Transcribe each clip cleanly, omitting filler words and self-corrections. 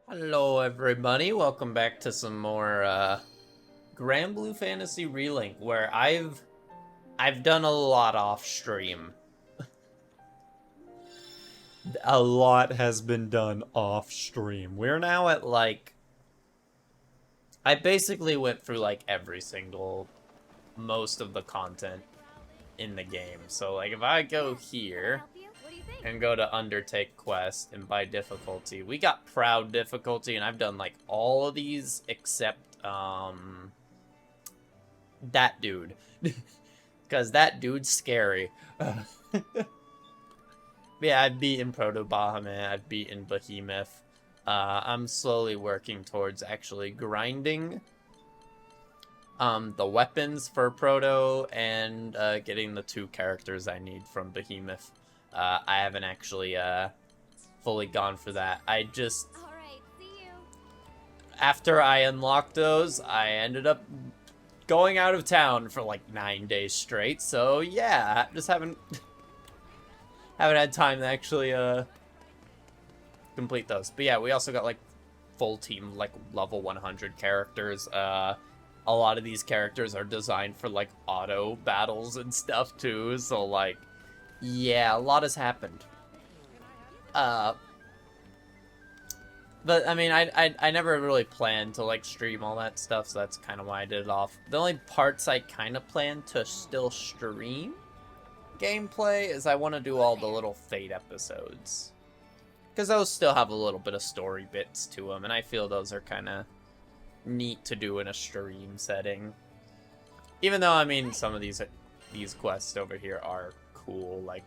Hello everybody, welcome back to some more Granblue Fantasy Relink, where I've done a lot off stream. A lot has been done off stream. We're now at I basically went through every single most of the content in the game. So if I go here and go to Undertake Quest and by difficulty, we got Proud difficulty, and I've done all of these except that dude. Because that dude's scary. Yeah, I've beaten Proto Bahamut, I've beaten Behemoth. I'm slowly working towards actually grinding the weapons for Proto and getting the 2 characters I need from Behemoth. I haven't actually fully gone for that. I just... After I unlocked those, I ended up going out of town for 9 days straight. So yeah, just haven't had time to actually complete those. But yeah, we also got full team level 100 characters. A lot of these characters are designed for auto battles and stuff too. So yeah, a lot has happened. But I mean, I never really planned to stream all that stuff, so that's kind of why I did it off. The only parts I kind of plan to still stream gameplay is I want to do all the little Fate episodes, because those still have a little bit of story bits to them, and I feel those are kind of neat to do in a stream setting. Even though, I mean, some of these quests over here are cool, like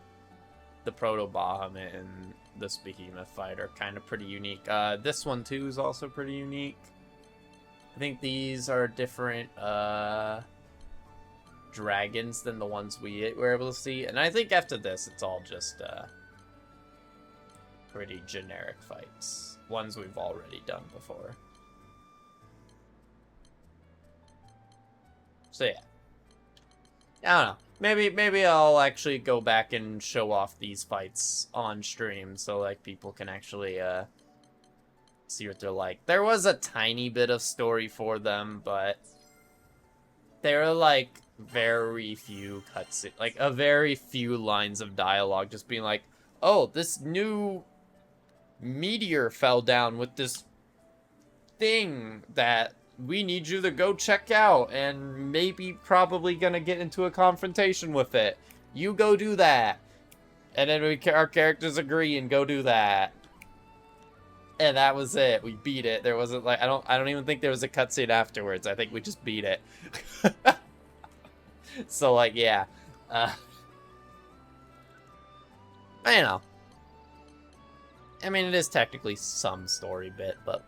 the Proto Bahamut and this Behemoth fight are kind of pretty unique. This one too is also pretty unique. I think these are different dragons than the ones we were able to see, and I think after this it's all just pretty generic fights, ones we've already done before. So yeah, I don't know. Maybe I'll actually go back and show off these fights on stream so people can actually see what they're like. There was a tiny bit of story for them, but there are very few cutscenes, a very few lines of dialogue just being oh, this new meteor fell down with this thing that we need you to go check out, and maybe probably gonna get into a confrontation with it. You go do that. And then our characters agree and go do that. And that was it. We beat it. There wasn't I don't even think there was a cutscene afterwards. I think we just beat it. So yeah. I don't know. I mean, it is technically some story bit, but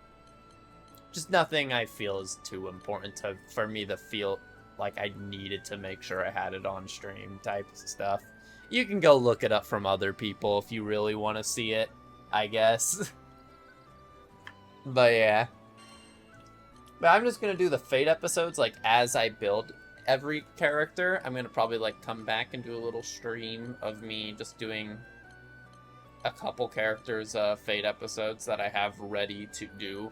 just nothing I feel is too important for me to feel like I needed to make sure I had it on stream type stuff. You can go look it up from other people if you really want to see it, I guess. But yeah. But I'm just going to do the Fate episodes as I build every character. I'm going to probably come back and do a little stream of me just doing a couple characters Fate episodes that I have ready to do.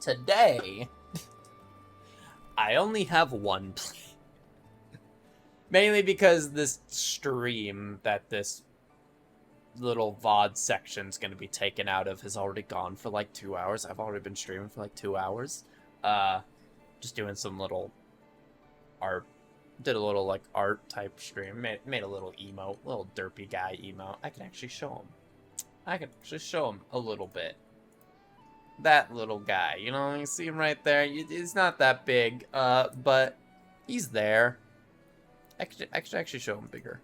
Today, I only have one play. Mainly because this stream that this little VOD section's gonna be taken out of has already gone for 2 hours. I've already been streaming for 2 hours. Just doing some little art. Did a little art type stream. Made a little emote, little derpy guy emote. I can actually show him. I can actually show him a little bit. That little guy, you know, you see him right there. He's not that big, but he's there. I could actually show him bigger.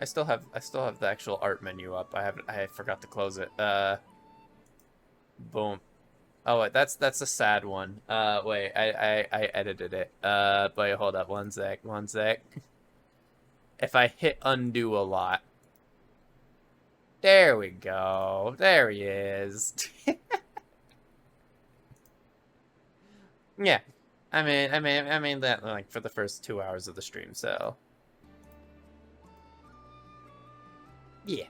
I still have the actual art menu up. I forgot to close it. Boom. Oh wait, that's a sad one. Wait, I edited it. Wait, hold up, one sec. If I hit undo a lot. There we go. There he is. Yeah, I mean that for the first 2 hours of the stream, so yeah.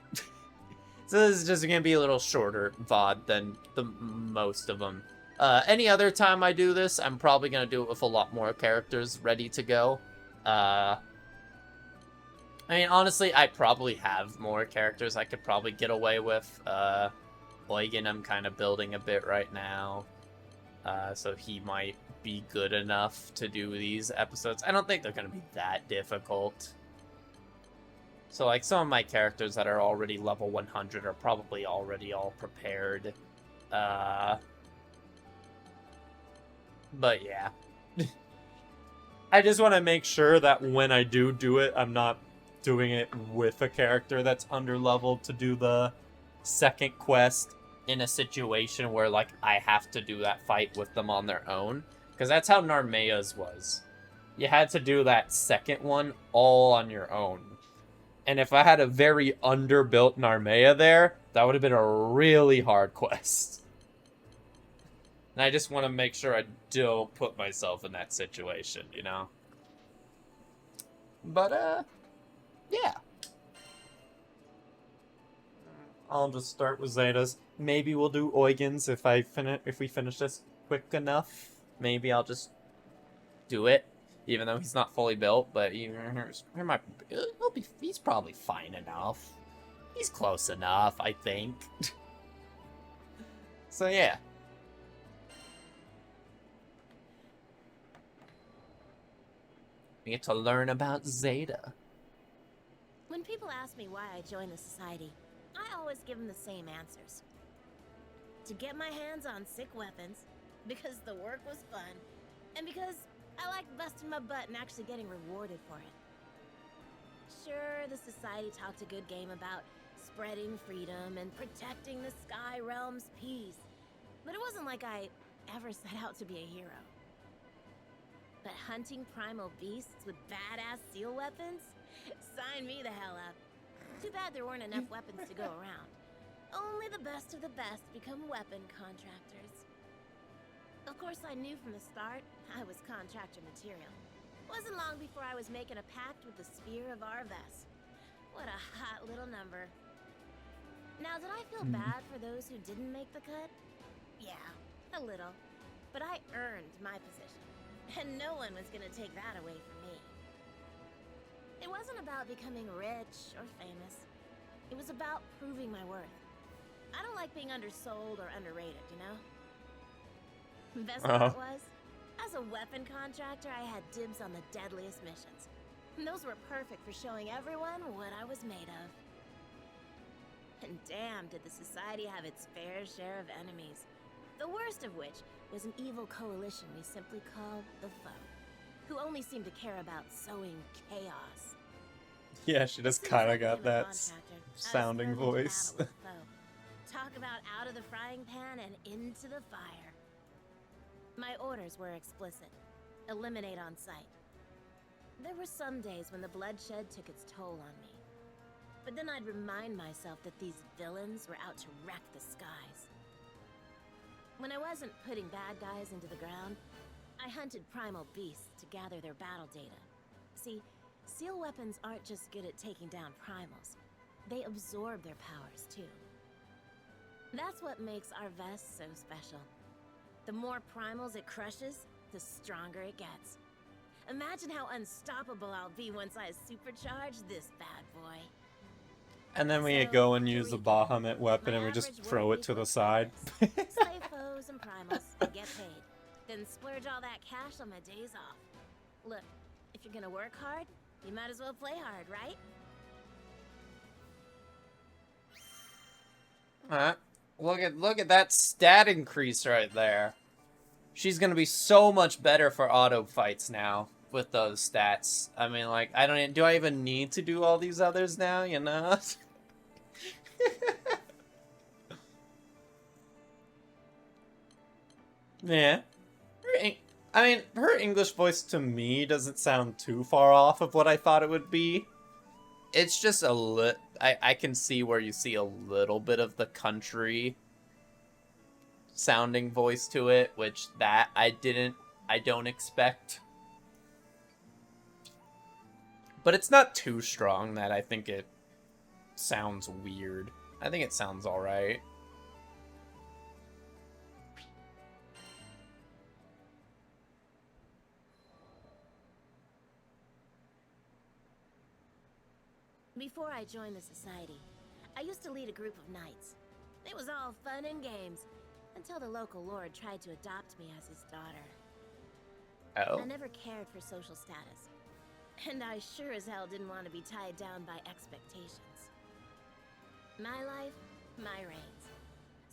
So this is just gonna be a little shorter VOD than the most of them. Any other time I do this, I'm probably gonna do it with a lot more characters ready to go. I mean, honestly, I probably have more characters I could probably get away with. Eugen, I'm kind of building a bit right now. So he might be good enough to do these episodes. I don't think they're gonna be that difficult. So, like, some of my characters that are already level 100 are probably already all prepared. But yeah. I just want to make sure that when I do it, I'm not doing it with a character that's under-leveled to do the second quest in a situation where, like, I have to do that fight with them on their own. Because that's how Narmea's was. You had to do that second one all on your own. And if I had a very underbuilt Narmea there, that would have been a really hard quest. And I just want to make sure I don't put myself in that situation, you know? But, yeah. I'll just start with Zetas. Maybe we'll do Eugen's if we finish this quick enough. Maybe I'll just do it. Even though he's not fully built, but he's probably fine enough. He's close enough, I think. So yeah. We get to learn about Zeta. When people ask me why I joined the society, I always give them the same answers. To get my hands on sick weapons, because the work was fun, and because I like busting my butt and actually getting rewarded for it. Sure, the society talked a good game about spreading freedom and protecting the Sky Realm's peace, but it wasn't like I ever set out to be a hero. But hunting primal beasts with badass seal weapons? Sign me the hell up. Too bad there weren't enough weapons to go around. Only the best of the best become weapon contractors. Of course, I knew from the start I was contractor material. Wasn't long before I was making a pact with the Spear of Arves. What a hot little number. Now, did I feel bad for those who didn't make the cut? Yeah, a little. But I earned my position, and no one was gonna take that away from me. It wasn't about becoming rich or famous. It was about proving my worth. I don't like being undersold or underrated, you know? Best part was, as a weapon contractor, I had dibs on the deadliest missions. And those were perfect for showing everyone what I was made of. And damn, did the society have its fair share of enemies. The worst of which was an evil coalition we simply called the Foe, who only seemed to care about sowing chaos. Yeah, she just kind of got that sounding voice. Talk about out of the frying pan and into the fire. My orders were explicit. Eliminate on sight. There were some days when the bloodshed took its toll on me. But then I'd remind myself that these villains were out to wreck the skies. When I wasn't putting bad guys into the ground, I hunted primal beasts to gather their battle data. See, seal weapons aren't just good at taking down primals. They absorb their powers, too. That's what makes our vest so special. The more primals it crushes, the stronger it gets. Imagine how unstoppable I'll be once I supercharge this bad boy. And then we go and use the Bahamut weapon and we just throw it to the side. Slay foes and primals, get paid. Then splurge all that cash on my days off. Look, if you're gonna work hard, you might as well play hard, right? Alright. Look at that stat increase right there. She's gonna be so much better for auto fights now with those stats. I mean, like, do I even need to do all these others now, you know? Yeah. I mean, her English voice to me doesn't sound too far off of what I thought it would be. It's just I can see where you see a little bit of the country sounding voice to it, which that I don't expect. But it's not too strong that I think it sounds weird. I think it sounds alright. Before I joined the society, I used to lead a group of knights. It was all fun and games, until the local lord tried to adopt me as his daughter. Oh. I never cared for social status, and I sure as hell didn't want to be tied down by expectations. My life, my reins.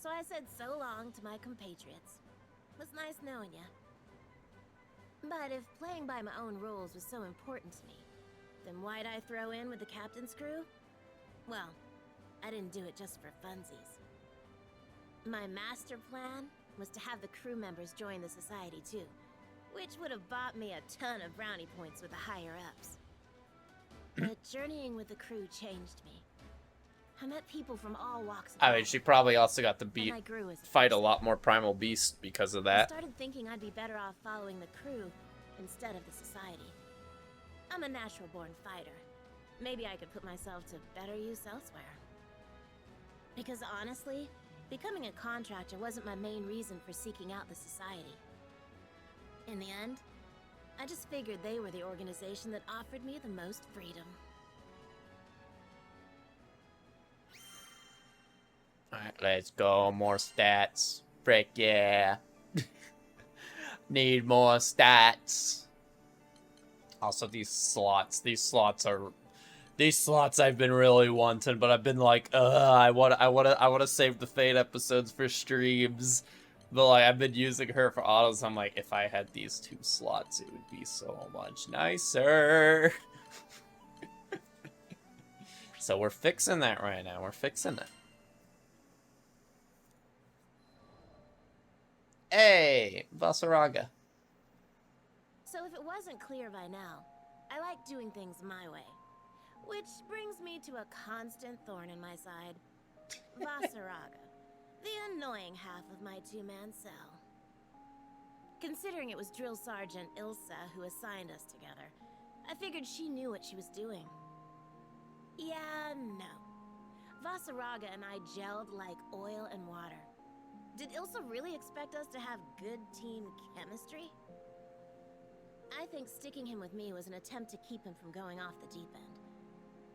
So I said so long to my compatriots. It was nice knowing ya. But if playing by my own rules was so important to me, then why'd I throw in with the captain's crew? Well, I didn't do it just for funsies. My master plan was to have the crew members join the society too, which would have bought me a ton of brownie points with the higher-ups. But journeying with the crew changed me. I met people from all walks of life. I mean, she probably also got to and I grew as a fight a person. lot more primal beasts because of I that. started thinking I'd be better off following the crew instead of the society. I'm a natural-born fighter. Maybe I could put myself to better use elsewhere. Because honestly, becoming a contractor wasn't my main reason for seeking out the society. In the end, I just figured they were the organization that offered me the most freedom. Alright, let's go. More stats. Frick yeah. Need more stats. Also, these slots I've been really wanting, but I've been like, I wanna save the Fate episodes for streams. But like, I've been using her for autos. I'm like, if I had these 2 slots, it would be so much nicer. So we're fixing that right now. We're fixing it. Hey, Vasaraga. So if it wasn't clear by now, I like doing things my way. Which brings me to a constant thorn in my side. Vasaraga, the annoying half of my 2-man cell. Considering it was Drill Sergeant Ilsa who assigned us together, I figured she knew what she was doing. Yeah, no. Vasaraga and I gelled like oil and water. Did Ilsa really expect us to have good team chemistry? I think sticking him with me was an attempt to keep him from going off the deep end.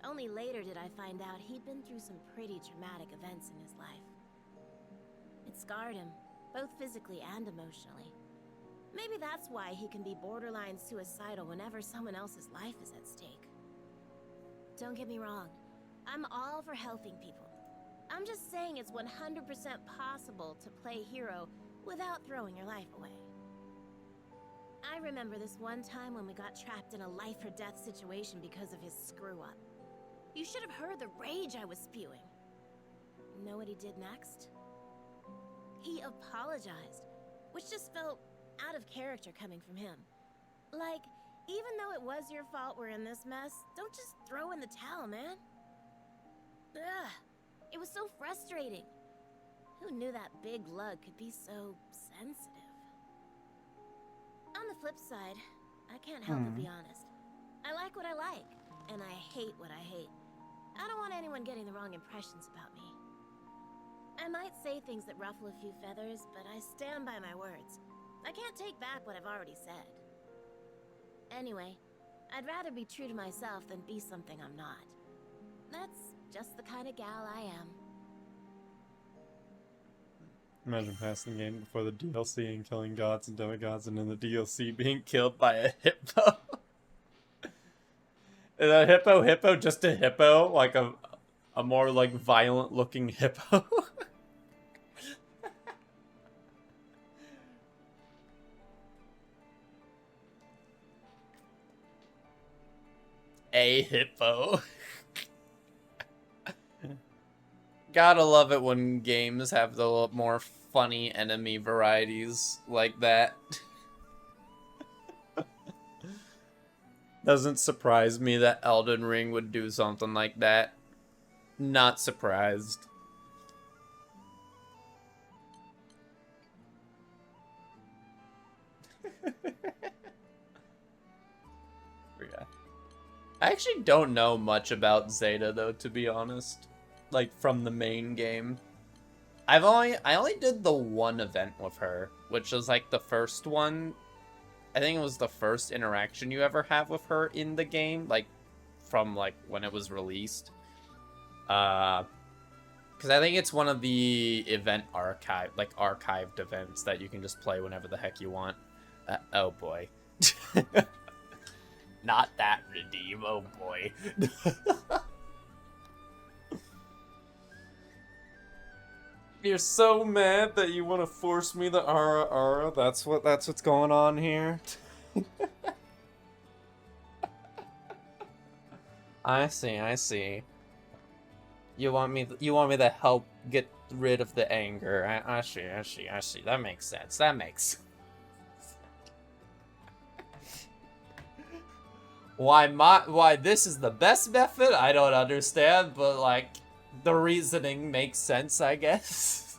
Only later did I find out he'd been through some pretty traumatic events in his life. It scarred him, both physically and emotionally. Maybe that's why he can be borderline suicidal whenever someone else's life is at stake. Don't get me wrong, I'm all for helping people. I'm just saying it's 100% possible to play hero without throwing your life away. I remember this one time when we got trapped in a life-or-death situation because of his screw-up. You should have heard the rage I was spewing. Know what he did next? He apologized, which just felt out of character coming from him. Like, even though it was your fault we're in this mess, don't just throw in the towel, man. Ugh. It was so frustrating. Who knew that big lug could be so sensitive? On the flip side, I can't help but be honest. I like what I like, and I hate what I hate. I don't want anyone getting the wrong impressions about me. I might say things that ruffle a few feathers, but I stand by my words. I can't take back what I've already said. Anyway, I'd rather be true to myself than be something I'm not. That's just the kind of gal I am. Imagine passing the game before the DLC and killing gods and demigods, and in the DLC being killed by a hippo. Is a hippo just a hippo? Like a more like violent looking hippo? A hippo. Gotta love it when games have the more funny enemy varieties like that. Doesn't surprise me that Elden Ring would do something like that. Not surprised. Yeah. I actually don't know much about Zeta, though, to be honest. like from the main game. I only did the one event with her, which was like the first one. I think it was the first interaction you ever have with her in the game, like from like when it was released. Because I think it's one of the event archived events that you can just play whenever the heck you want. Oh boy. Not that redeem, oh boy. You're so mad that you want to force me the Ara. That's what's going on here. I see. You want me to help get rid of the anger. I see. That makes sense. Why this is the best method? I don't understand, but like the reasoning makes sense, I guess.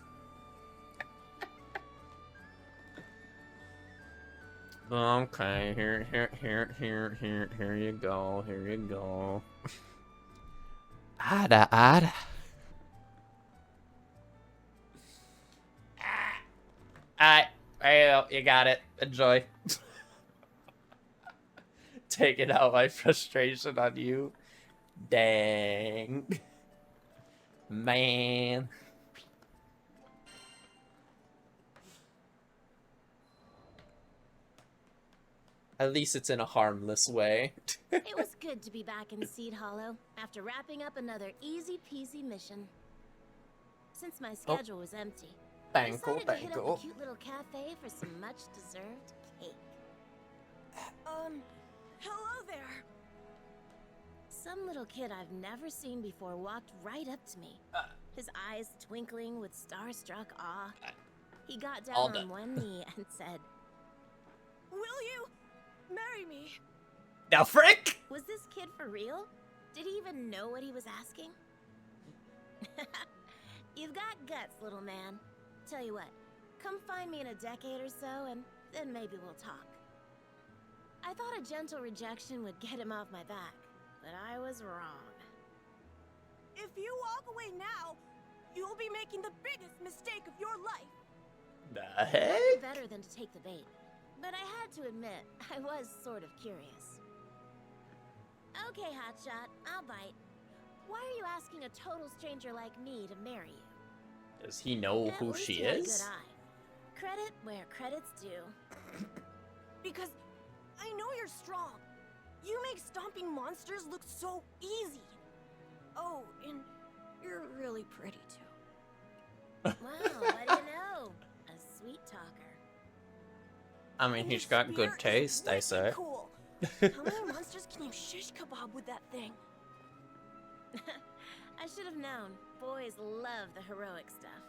Okay, here you go. Ada. You got it. Enjoy. Taking out my frustration on you. Dang. Man. At least it's in a harmless way. It was good to be back in Seed Hollow after wrapping up another easy-peasy mission. Since my schedule was empty, I decided to hit up a cute little cafe for some much-deserved cake. Hello there. Some little kid I've never seen before walked right up to me, his eyes twinkling with starstruck awe. He got down on one knee and said, "Will you marry me?" Now, frick! Was this kid for real? Did he even know what he was asking? You've got guts, little man. Tell you what, come find me in a decade or so, and then maybe we'll talk. I thought a gentle rejection would get him off my back, but I was wrong. If you walk away now, you'll be making the biggest mistake of your life. The heck? Better than to take the bait, but I had to admit, I was sort of curious. Okay, hotshot, I'll bite. Why are you asking a total stranger like me to marry you? Does he know who she is? Good eye. Credit where credit's due. Because I know you're strong. You make stomping monsters look so easy. Oh, and you're really pretty too. Wow, what do you know? A sweet talker. I mean, he's got good taste, I say. Cool. How many monsters can you shish kebab with that thing? I should have known. Boys love the heroic stuff.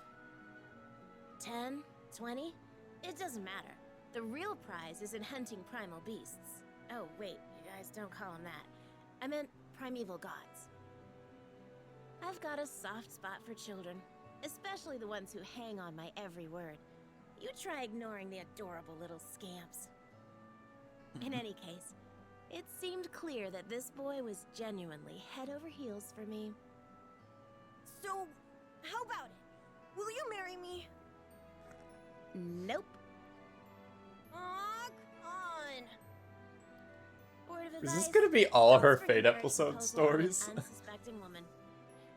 10, 20? It doesn't matter. The real prize is in hunting primal beasts. Oh, wait, you guys don't call them that. I meant primeval gods. I've got a soft spot for children, especially the ones who hang on my every word. You try ignoring the adorable little scamps. In any case, it seemed clear that this boy was genuinely head over heels for me. So, how about it? Will you marry me? Nope. Aw, come on. Word of Is advice, this gonna be all don't her forget Fate Barry's episode proposal stories? to an unsuspecting woman.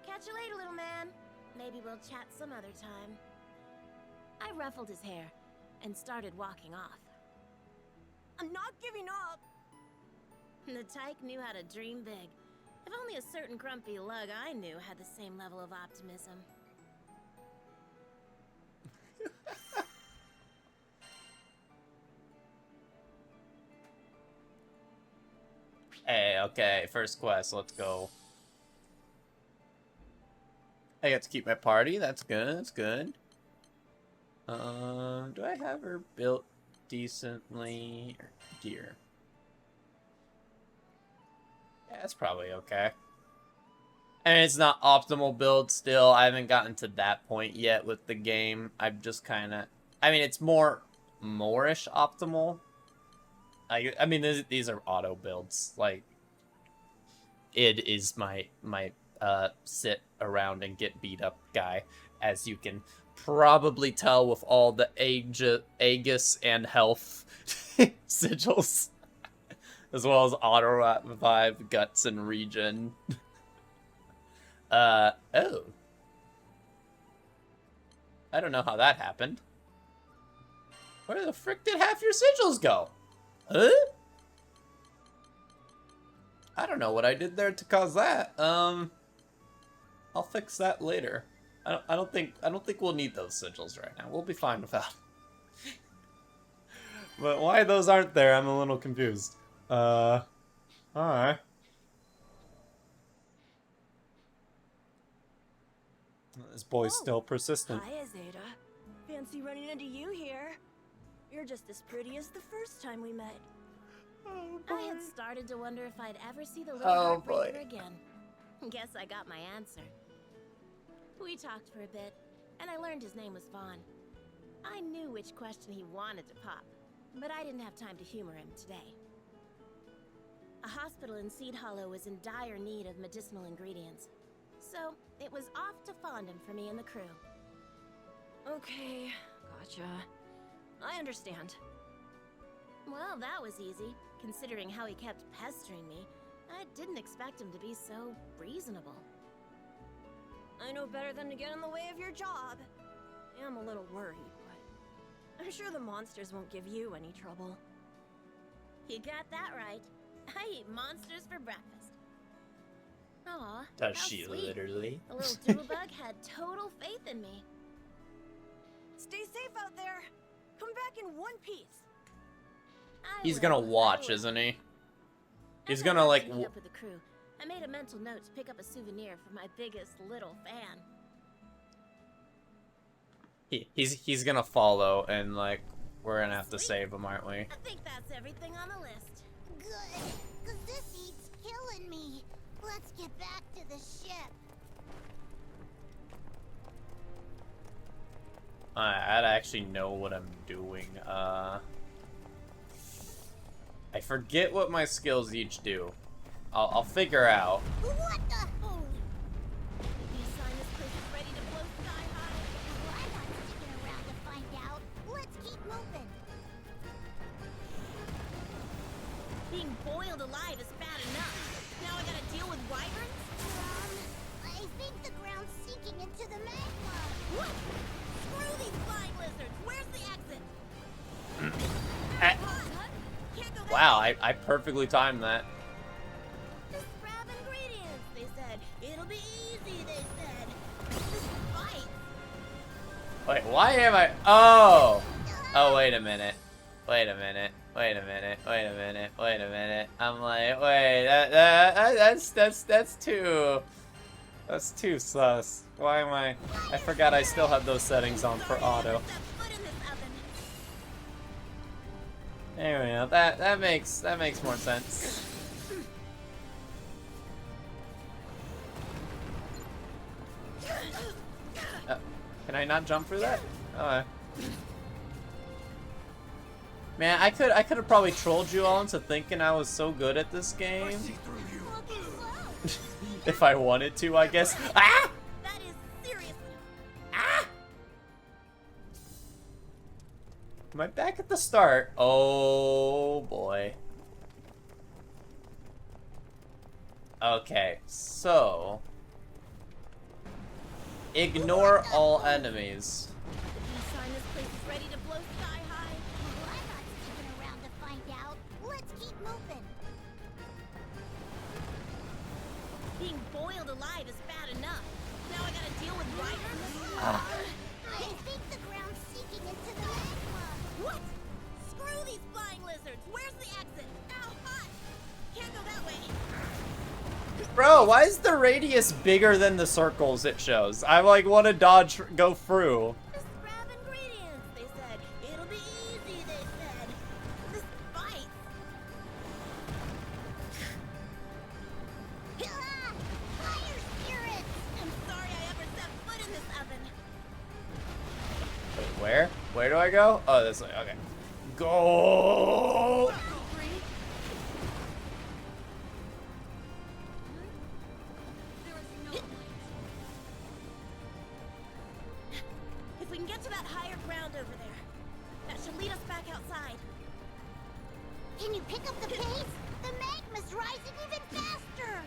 Catch you later, little man. Maybe we'll chat some other time. I ruffled his hair and started walking off. I'm not giving up. The tyke knew how to dream big. If only a certain grumpy lug I knew had the same level of optimism. Hey, okay, first quest, let's go. I get to keep my party, that's good. Do I have her built decently? Deer. Yeah, it's probably okay. And it's not optimal build still. I haven't gotten to that point yet with the game. I'm just kind of... I mean, it's more-ish optimal. I mean, these are auto builds. Like, id is my sit around and get beat up guy, as you can probably tell with all the Aegis and health sigils, as well as auto revive, guts, and regen. Oh. I don't know how that happened. Where the frick did half your sigils go? Huh? I don't know what I did there to cause that. I'll fix that later. I don't think we'll need those sigils right now. We'll be fine without. But why those aren't there, I'm a little confused. Alright. This boy's still persistent. Hiya, Zeta. Fancy running into you here. You're just as pretty as the first time we met. Oh, I had started to wonder if I'd ever see the little Oh, boy. heartbreaker again. Guess I got my answer. We talked for a bit, and I learned his name was Vaughn. I knew which question he wanted to pop, but I didn't have time to humor him today. A hospital in Seed Hollow was in dire need of medicinal ingredients, so it was off to Fondom for me and the crew. Okay, gotcha. I understand. Well, that was easy, considering how he kept pestering me. I didn't expect him to be so reasonable. I know better than to get in the way of your job. I am a little worried, but I'm sure the monsters won't give you any trouble. You got that right. I eat monsters for breakfast. Aw, Does how she sweet. literally? The little doodlebug had total faith in me. Stay safe out there. Come back in one piece. He's I gonna will, watch, I will. isn't he? He's As I gonna, left like, to meet up with the crew, I made a mental note to pick up a souvenir for my biggest little fan. He's gonna follow, and, like, we're gonna have to Sweet. save him, aren't we? I think that's everything on the list. Good, cause this heat's killing me. Let's get back to the ship. I'd actually know what I'm doing. I forget what my skills each do. I'll figure out. What the? Oh. You sign this place is ready to blow sky high. Well, I'm not sticking around to find out. Let's keep moving. Being boiled alive is bad enough. Now I gotta deal with wyverns? I think the ground's sinking into the magma. What? Screw these flying lizards! Where's the exit? Ah, Come on, huh? Can't go that wow, way. I perfectly timed that. Just grab ingredients, they said. It'll be easy, they said. Just fight. Wait, why am I? Oh! Oh, wait a minute. Wait a minute. Wait a minute. Wait a minute. Wait a minute. I'm like, wait, that's too. That's too sus. Why am I? I forgot I still have those settings on for Sorry, I auto. ever set foot in this oven. There we go. That makes more sense. Can I not jump through that? Oh. Man, I could have probably trolled you all into thinking I was so good at this game. If I wanted to, I guess. Ah! That is seriously. Ah! Am I back at the start? Oh boy. Okay, so ignore all enemies. You sign this place is ready to blow sky high. Well, I'm not sticking around to find out. Let's keep moving. Being boiled alive is bad enough. Now I gotta deal with wyverns? Ah. I think the ground's sinking into the magma. What? Screw these flying lizards. Where's the exit? Ow, hot. Can't go that way. Bro, why is the radius bigger than the circles it shows? I like want to dodge, go through. Just grab ingredients, they said. It'll be easy, they said. Just fight. Ah, fire spirits! I'm sorry I ever set foot in this oven. Wait, where? Where do I go? Oh, this way. Okay. Go! There is no over there. That should lead us back outside. Can you pick up the pace? The magma's rising even faster!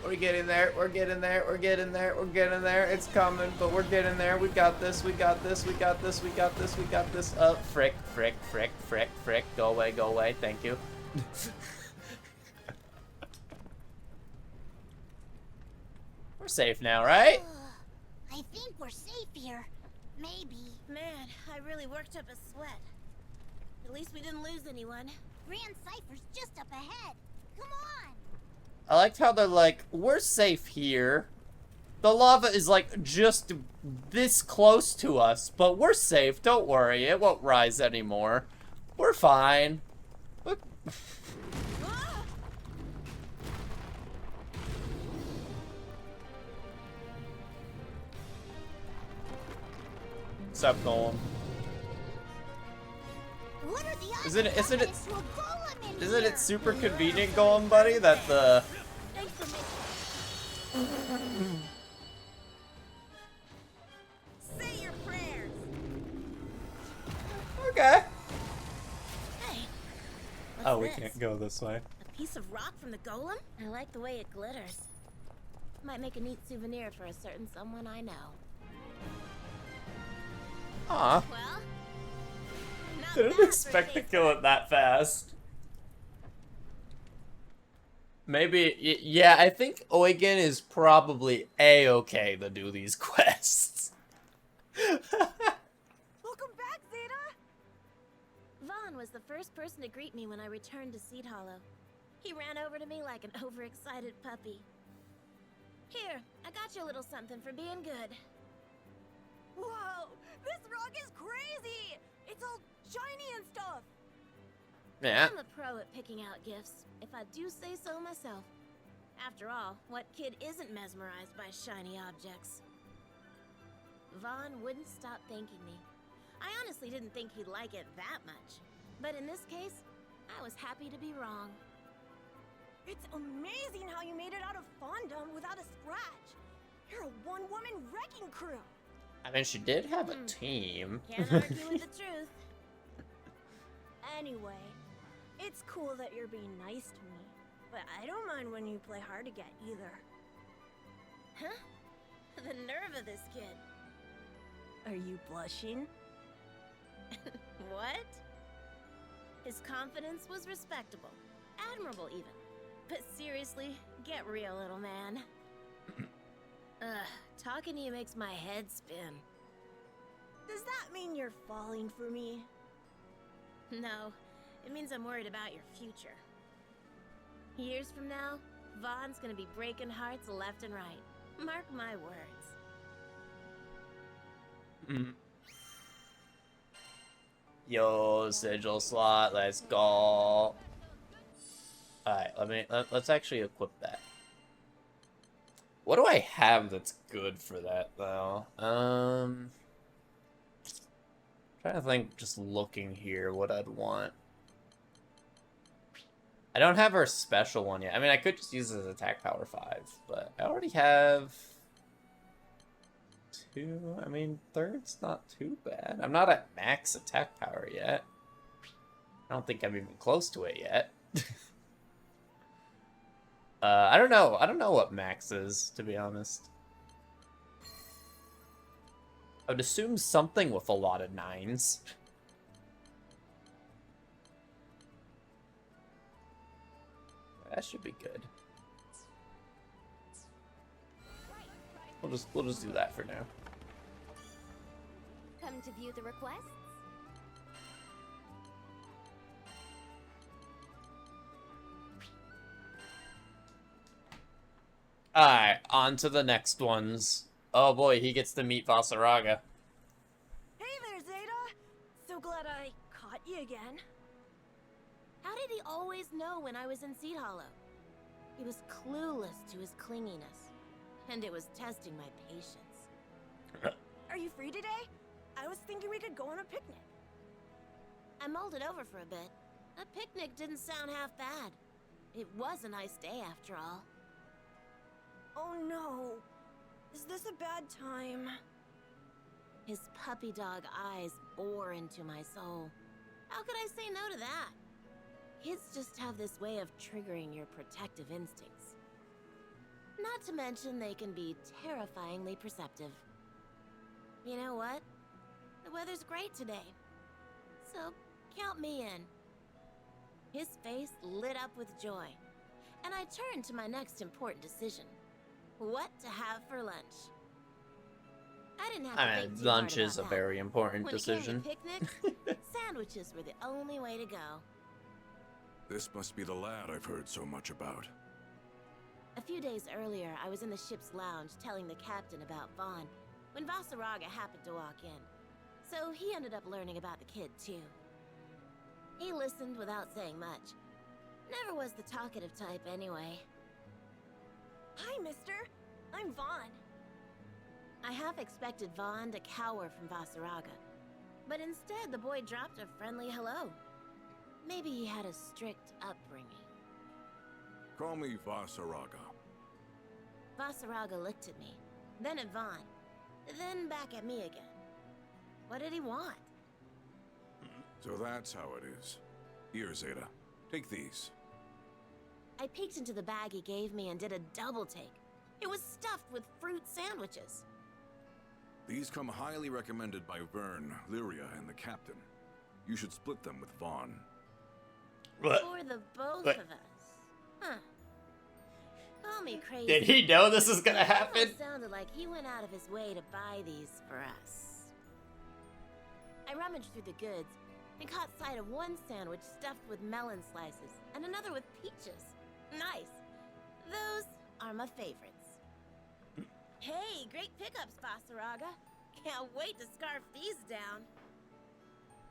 We're getting there, we're getting there, we're getting there, we're getting there. It's coming, but we're getting there. We got this, we got this, we got this, we got this, we got this. Oh, frick, frick, frick, frick, frick. Go away, thank you. We're safe now, right? I think we're safe here. Maybe. Man, I really worked up a sweat. At least we didn't lose anyone. Grand Cypher's just up ahead. Come on! I liked how they're like, we're safe here. The lava is like just this close to us, but we're safe. Don't worry, it won't rise anymore. We're fine. Look. What's up, Golem? What are the odds Isn't it- of isn't it- running into a golem in Isn't here? it super convenient, Golem Buddy, that the... Thanks for Say your prayers. Okay. Hey. Oh, what's we this? can't go this way. A piece of rock from the golem? I like the way it glitters. Might make a neat souvenir for a certain someone I know. Aw. Well, not Didn't bad expect for to a kill it that fast. Maybe, yeah, I think Eugen is probably A-okay to do these quests. Welcome back, Zeta! Vaughn was the first person to greet me when I returned to Seed Hollow. He ran over to me like an overexcited puppy. Here, I got you a little something for being good. Whoa! This rock is crazy! It's all shiny and stuff! Yeah. I'm a pro at picking out gifts, if I do say so myself. After all, what kid isn't mesmerized by shiny objects? Vaughn wouldn't stop thanking me. I honestly didn't think he'd like it that much. But in this case, I was happy to be wrong. It's amazing how you made it out of Fondom without a scratch! You're a one-woman wrecking crew! I mean, she did have a team. Can't argue with the truth. Anyway, it's cool that you're being nice to me, but I don't mind when you play hard to get either. Huh? The nerve of this kid. Are you blushing? What? His confidence was respectable. Admirable, even. But seriously, get real, little man. Talking to you makes my head spin. Does that mean you're falling for me? No, it means I'm worried about your future. Years from now, Vaughn's gonna be breaking hearts left and right. Mark my words. Yo, sigil slot, let's go. Alright, let's actually equip that. What do I have that's good for that, though? Trying to think, just looking here, what I'd want. I don't have her special one yet. I mean, I could just use it as attack power 5, but I already have 2. I mean, 3rd's not too bad. I'm not at max attack power yet. I don't think I'm even close to it yet. I don't know. I don't know what max is, to be honest. I would assume something with a lot of 9s. That should be good. We'll just do that for now. Come to view the requests? Alright, on to the next ones. Oh boy, he gets to meet Vasaraga. Hey there, Zeta! So glad I caught you again. How did he always know when I was in Seed Hollow? He was clueless to his clinginess, and it was testing my patience. Are you free today? I was thinking we could go on a picnic. I mulled it over for a bit. A picnic didn't sound half bad. It was a nice day after all. Oh no. Is this a bad time? His puppy dog eyes bore into my soul. How could I say no to that? Kids just have this way of triggering your protective instincts. Not to mention they can be terrifyingly perceptive. You know what? The weather's great today. So, count me in. His face lit up with joy, and I turned to my next important decision. What to have for lunch. I didn't have to think too lunch hard is a about that. very important When decision. it came to picnic, sandwiches were the only way to go. This must be the lad I've heard so much about. A few days earlier, I was in the ship's lounge telling the captain about Vaughn when Vasaraga happened to walk in. So he ended up learning about the kid, too. He listened without saying much. Never was the talkative type, anyway. Hi, mister. I'm Vaughn. I half expected Vaughn to cower from Vasaraga, but instead the boy dropped a friendly hello. Maybe he had a strict upbringing. Call me Vasaraga. Vasaraga looked at me, then at Vaughn, then back at me again. What did he want? So that's how it is. Here, Zeta. Take these. I peeked into the bag he gave me and did a double take. It was stuffed with fruit sandwiches. These come highly recommended by Vern, Lyria, and the captain. You should split them with Vaughn. What? For the both What? of us. Huh. Call me crazy. Did he know this was gonna It happen? almost sounded like he went out of his way to buy these for us. I rummaged through the goods and caught sight of one sandwich stuffed with melon slices and another with peaches. Nice. Those are my favorites. Hey, great pickups, Vasaraga. Can't wait to scarf these down.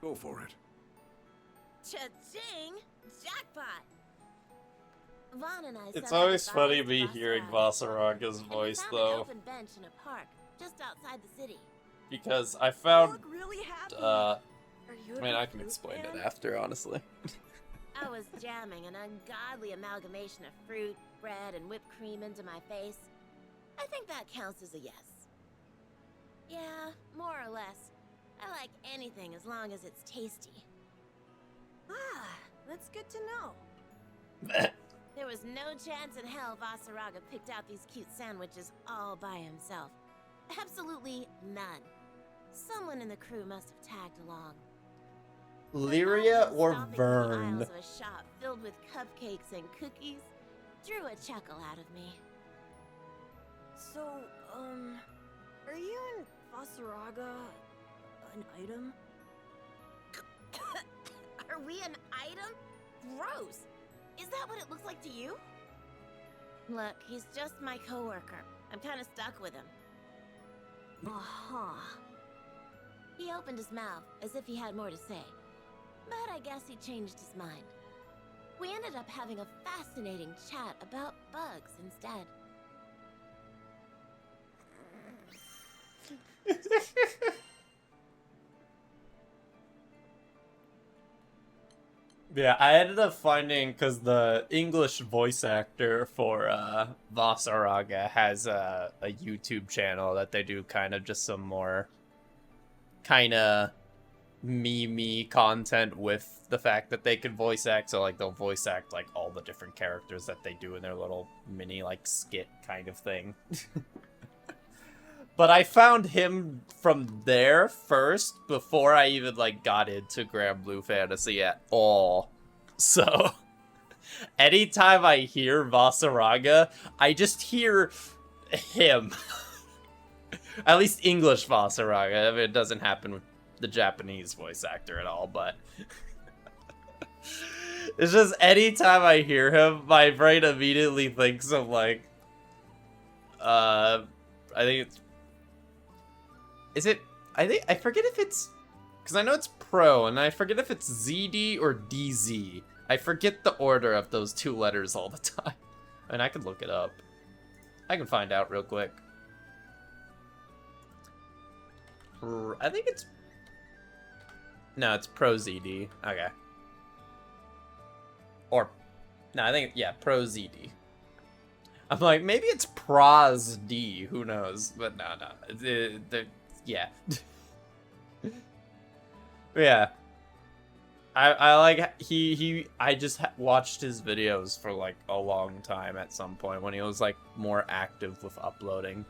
Go for it. Cha-ching! Jackpot! Vaughn and I It's set out always to funny buy me us hearing Vasaraga. Vasaraga's And we voice, found an though, open bench in a park just outside the city. because I You found, look really happy. Are you a I mean, I big can fruit explain fan? it after, honestly. I was jamming an ungodly amalgamation of fruit, bread, and whipped cream into my face. I think that counts as a yes. Yeah, more or less. I like anything as long as it's tasty. Ah, that's good to know. There was no chance in hell Vasaraga picked out these cute sandwiches all by himself. Absolutely none. Someone in the crew must have tagged along. Lyria or Stomping through the Vern? aisles of a shop filled with cupcakes and cookies drew a chuckle out of me. So, are you and Vasaraga an item? Are we an item? Gross! Is that what it looks like to you? Look, he's just my coworker. I'm kind of stuck with him. Uh-huh. He opened his mouth as if he had more to say, but I guess he changed his mind. We ended up having a fascinating chat about bugs instead. Yeah, I ended up finding, because the English voice actor for Vasaraga has a YouTube channel that they do kind of just some more kind of meme content with the fact that they can voice act. So, like, they'll voice act, like, all the different characters that they do in their little mini, like, skit kind of thing. But I found him from there first before I even, like, got into Granblue Fantasy at all. So, anytime I hear Vasaraga, I just hear him. At least English Vasaraga. I mean, it doesn't happen with the Japanese voice actor at all, but... It's just anytime I hear him, my brain immediately thinks of, like... I think it's... I forget if it's, because I know it's Pro, and I forget if it's ZD or DZ. I forget the order of those two letters all the time. And I can look it up. I can find out real quick. I think it's, no, it's Pro ZD. Okay. Or, no, I think, yeah, Pro ZD. I'm like, maybe it's Pros D. Who knows? But no. Yeah. Yeah. I like I just watched his videos for like a long time at some point when he was like more active with uploading.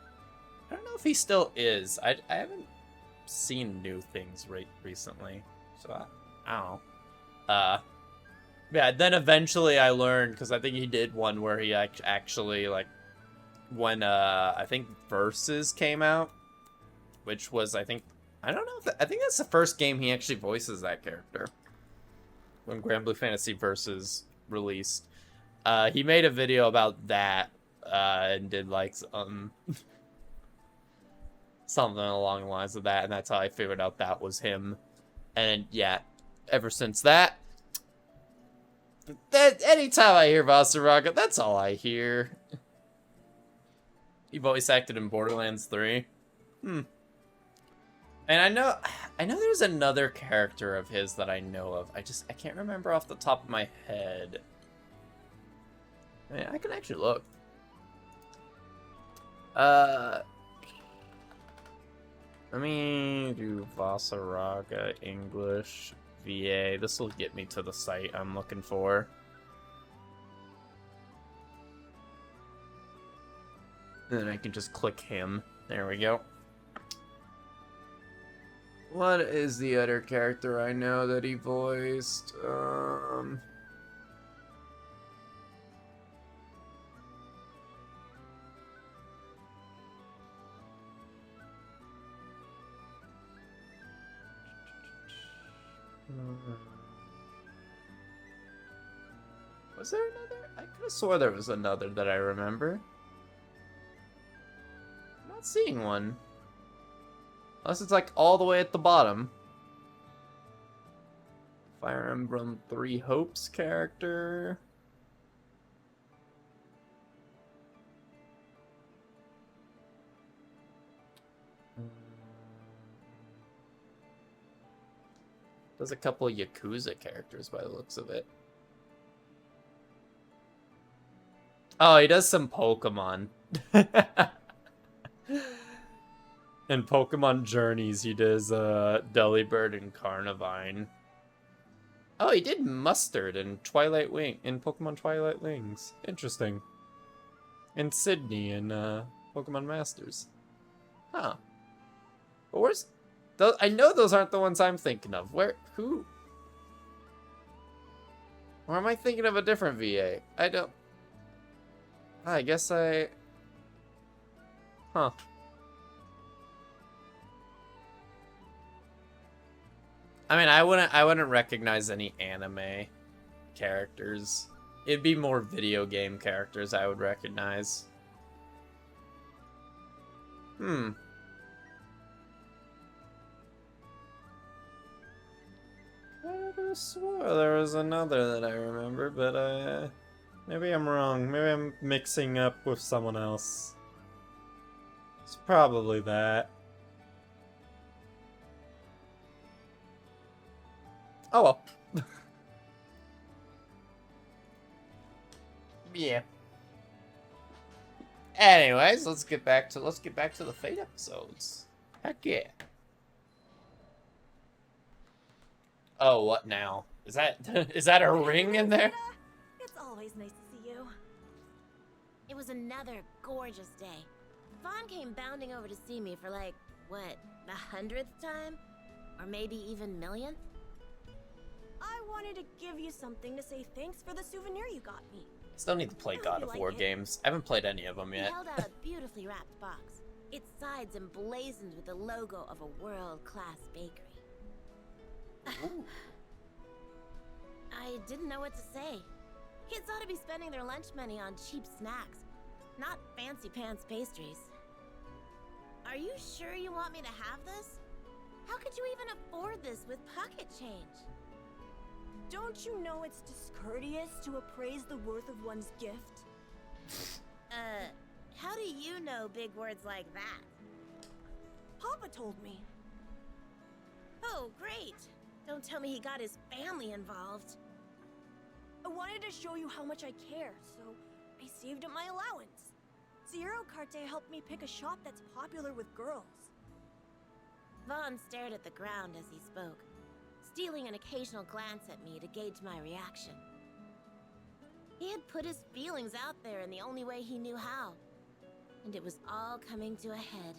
I don't know if he still is. I haven't seen new things recently, so I don't know. Yeah. Then eventually I learned, because I think he did one where he actually like when I think Versus came out, which was I think I don't know if I think that's the first game he actually voices that character. When Granblue Fantasy Versus released, he made a video about that and did like something along the lines of that, and that's how I figured out that was him. And yeah, ever since that anytime I hear Vasaraga, that's all I hear. He voice acted in Borderlands 3. And I know there's another character of his that I know of. I can't remember off the top of my head. I mean, I can actually look. Let me do Vasaraga English VA. This will get me to the site I'm looking for. And then I can just click him. There we go. What is the other character I know that he voiced? Was there another? I could have swore there was another that I remember. I'm not seeing one. Unless it's like all the way at the bottom. Fire Emblem Three Hopes character. There's a couple of Yakuza characters by the looks of it. Oh, he does some Pokemon. In Pokemon Journeys, he does Delibird and Carnivine. Oh, he did Mustard in Pokemon Twilight Wings. Interesting. And Sydney in Pokemon Masters. Huh. But where's those? I know those aren't the ones I'm thinking of. Who? Or am I thinking of a different VA? I don't. I guess I. Huh. I mean, I wouldn't recognize any anime characters. It'd be more video game characters I would recognize. I swore there was another that I remember, but maybe I'm wrong. Maybe I'm mixing up with someone else. It's probably that. Oh well. Yeah. Anyways, let's get back to the Fate episodes. Heck yeah. Oh, what now? Is that a ring in there? It's always nice to see you. It was another gorgeous day. Vaughn came bounding over to see me for like, what, the 100th time? Or maybe even millionth? I wanted to give you something to say thanks for the souvenir you got me. Still need to play God of War games. I haven't played any of them yet. He held out a beautifully wrapped box, its sides emblazoned with the logo of a world-class bakery. I didn't know what to say. Kids ought to be spending their lunch money on cheap snacks, not fancy pants pastries. Are you sure you want me to have this? How could you even afford this with pocket change? Don't you know it's discourteous to appraise the worth of one's gift? How do you know big words like that? Papa told me. Oh, great. Don't tell me he got his family involved. I wanted to show you how much I care, so I saved up my allowance. Zero Carte helped me pick a shop that's popular with girls. Vaughn stared at the ground as he spoke, stealing an occasional glance at me to gauge my reaction. He had put his feelings out there in the only way he knew how, and it was all coming to a head.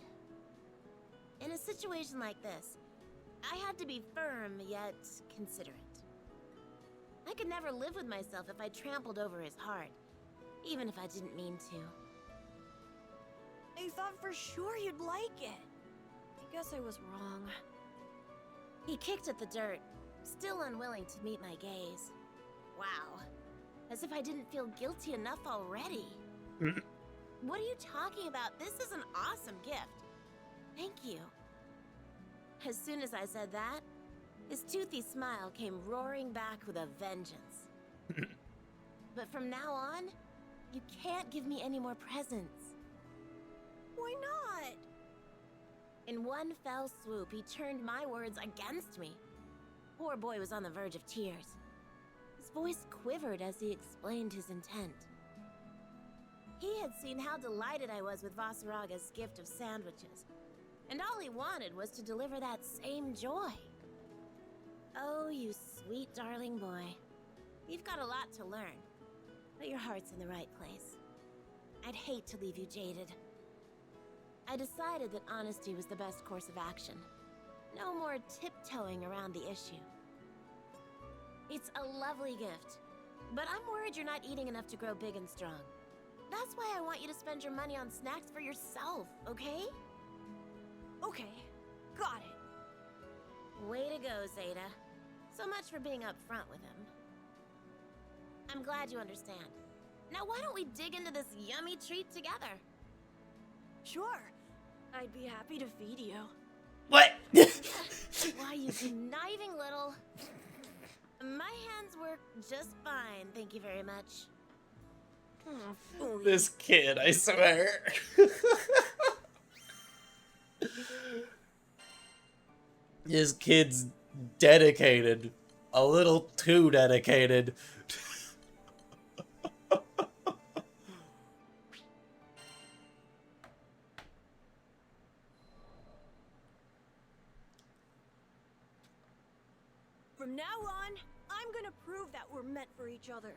In a situation like this, I had to be firm yet considerate. I could never live with myself if I trampled over his heart, even if I didn't mean to. I thought for sure you'd like it. I guess I was wrong. He kicked at the dirt, still unwilling to meet my gaze. Wow. As if I didn't feel guilty enough already. What are you talking about? This is an awesome gift. Thank you. As soon as I said that, his toothy smile came roaring back with a vengeance. But from now on, you can't give me any more presents. Why not? In one fell swoop, he turned my words against me. Poor boy was on the verge of tears. His voice quivered as he explained his intent. He had seen how delighted I was with Vasaraga's gift of sandwiches, and all he wanted was to deliver that same joy. Oh, you sweet darling boy. You've got a lot to learn, but your heart's in the right place. I'd hate to leave you jaded. I decided that honesty was the best course of action. No more tiptoeing around the issue. It's a lovely gift, but I'm worried you're not eating enough to grow big and strong. That's why I want you to spend your money on snacks for yourself, okay? Okay, got it. Way to go, Zeta. So much for being upfront with him. I'm glad you understand. Now why don't we dig into this yummy treat together? Sure. I'd be happy to feed you. What? Why, you conniving little... My hands work just fine, thank you very much. This kid, I swear. This kid's dedicated. A little too dedicated. From now on, I'm gonna prove that we're meant for each other.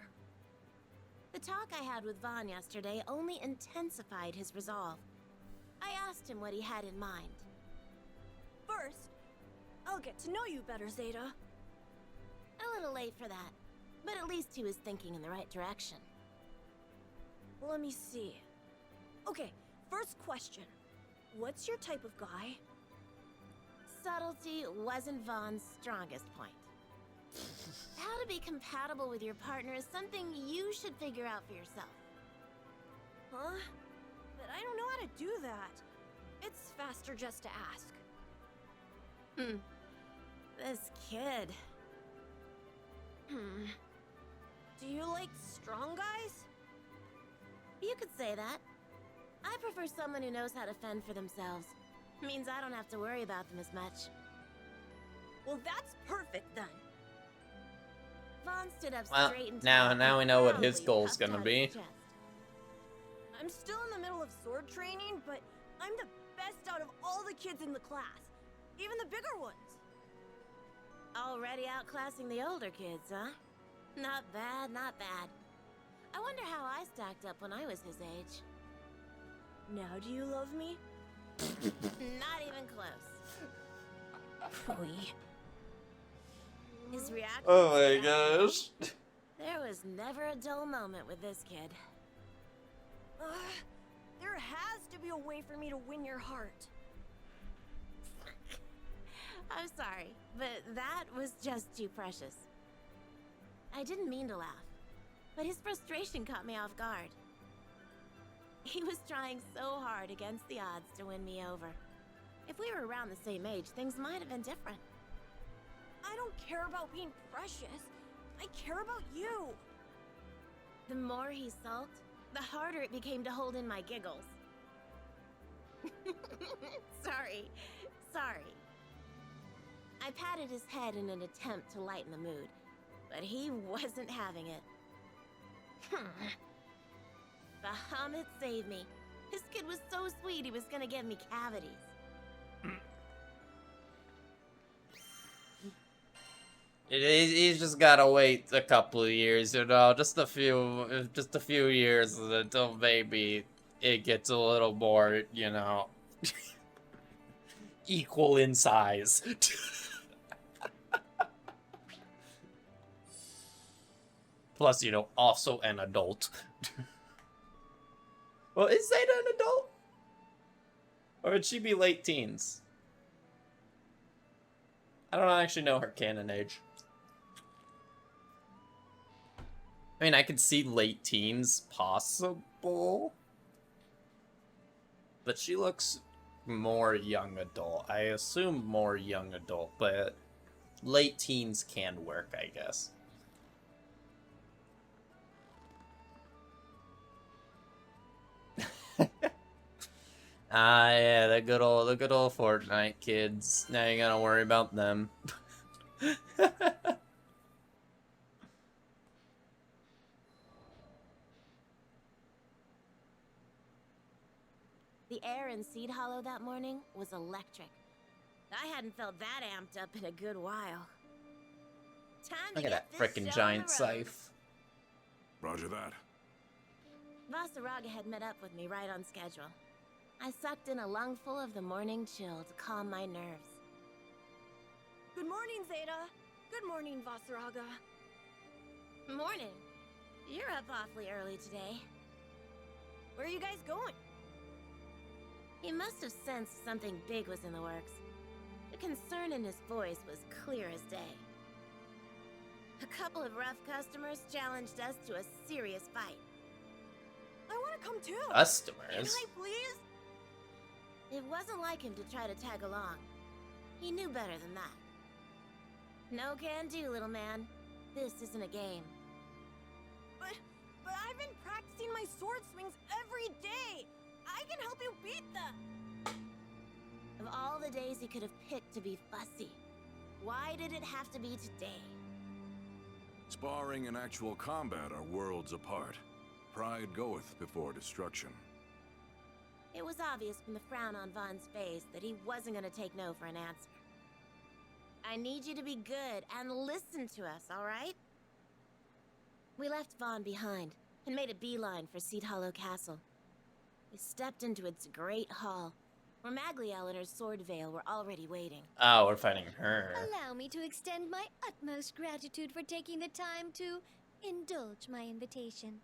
The talk I had with Vaughn yesterday only intensified his resolve. I asked him what he had in mind. First, I'll get to know you better, Zeta. A little late for that, but at least he was thinking in the right direction. Let me see. Okay, first question. What's your type of guy? Subtlety wasn't Vaughn's strongest point. How to be compatible with your partner is something you should figure out for yourself. Huh? But I don't know how to do that. It's faster just to ask. This kid. Do you like strong guys? You could say that. I prefer someone who knows how to fend for themselves. Means I don't have to worry about them as much. Well, that's perfect then. Vaughn stood up Well, straight and now we know what his proudly goal's puffed gonna out be. his chest. I'm still in the middle of sword training, but I'm the best out of all the kids in the class. Even the bigger ones. Already outclassing the older kids, huh? Not bad, not bad. I wonder how I stacked up when I was his age. Now do you love me? Not even close. Phooey. His reaction. Oh my was gosh. There was never a dull moment with this kid. There has to be a way for me to win your heart. I'm sorry, but that was just too precious. I didn't mean to laugh, but his frustration caught me off guard. He was trying so hard against the odds to win me over. If we were around the same age, things might have been different. I don't care about being precious. I care about you. The more he sulked, the harder it became to hold in my giggles. Sorry. I patted his head in an attempt to lighten the mood, but he wasn't having it. Bahamut saved me, This kid was so sweet, he was gonna give me cavities. He's just gotta wait a couple of years, you know, just a few years until maybe it gets a little more, you know, equal in size. Plus, you know, also an adult. Well, is Zeta an adult? Or would she be late teens? I don't actually know her canon age. I mean, I could see late teens possible. But she looks more young adult. I assume more young adult, but late teens can work, I guess. Ah, yeah, the good old Fortnite kids. Now you gotta worry about them. The air in Seed Hollow that morning was electric. I hadn't felt that amped up in a good while. Time to Look at get that this frickin' show giant on the road. scythe. Roger that. Vasaraga had met up with me right on schedule. I sucked in a lungful of the morning chill to calm my nerves. Good morning, Zeta. Good morning, Vasaraga. Morning. You're up awfully early today. Where are you guys going? He must have sensed something big was in the works. The concern in his voice was clear as day. A couple of rough customers challenged us to a serious fight. I want to come too. Can Customers? I please? It wasn't like him to try to tag along. He knew better than that. No can do, little man. This isn't a game. But I've been practicing my sword swings every day. I can help you beat them. Of all the days he could have picked to be fussy, why did it have to be today? Sparring and actual combat are worlds apart. Pride goeth before destruction. It was obvious from the frown on Vaughn's face that he wasn't going to take no for an answer. I need you to be good and listen to us, all right? We left Vaughn behind and made a beeline for Seed Hollow Castle. We stepped into its great hall, where Magliel and her sword veil were already waiting. Oh, we're fighting her. Allow me to extend my utmost gratitude for taking the time to indulge my invitation.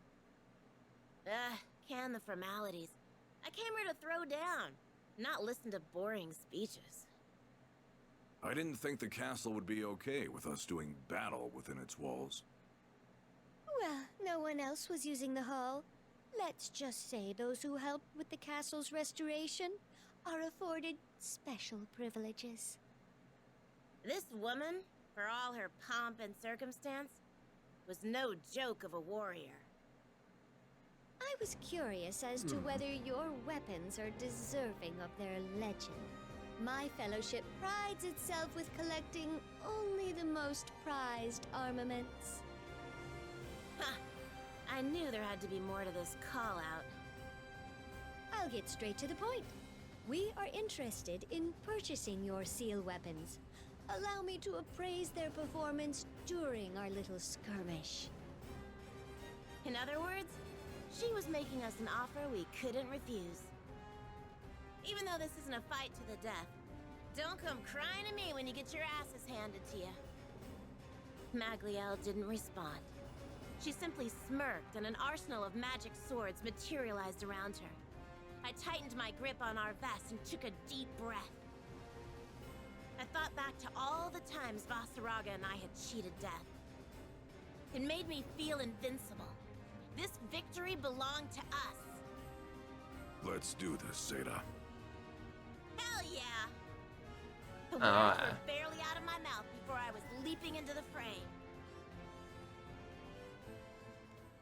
Can the formalities. I came here to throw down, not listen to boring speeches. I didn't think the castle would be okay with us doing battle within its walls. Well, no one else was using the hall. Let's just say those who helped with the castle's restoration are afforded special privileges. This woman, for all her pomp and circumstance, was no joke of a warrior. I was curious as to whether your weapons are deserving of their legend. My fellowship prides itself with collecting only the most prized armaments. Huh. I knew there had to be more to this call-out. I'll get straight to the point. We are interested in purchasing your seal weapons. Allow me to appraise their performance during our little skirmish. In other words, she was making us an offer we couldn't refuse. Even though this isn't a fight to the death, don't come crying to me when you get your asses handed to you. Magliel didn't respond. She simply smirked and an arsenal of magic swords materialized around her. I tightened my grip on our vest and took a deep breath. I thought back to all the times Vasaraga and I had cheated death. It made me feel invincible. This victory belonged to us. Let's do this, Zeta. Hell yeah! The words were barely out of my mouth before I was leaping into the fray.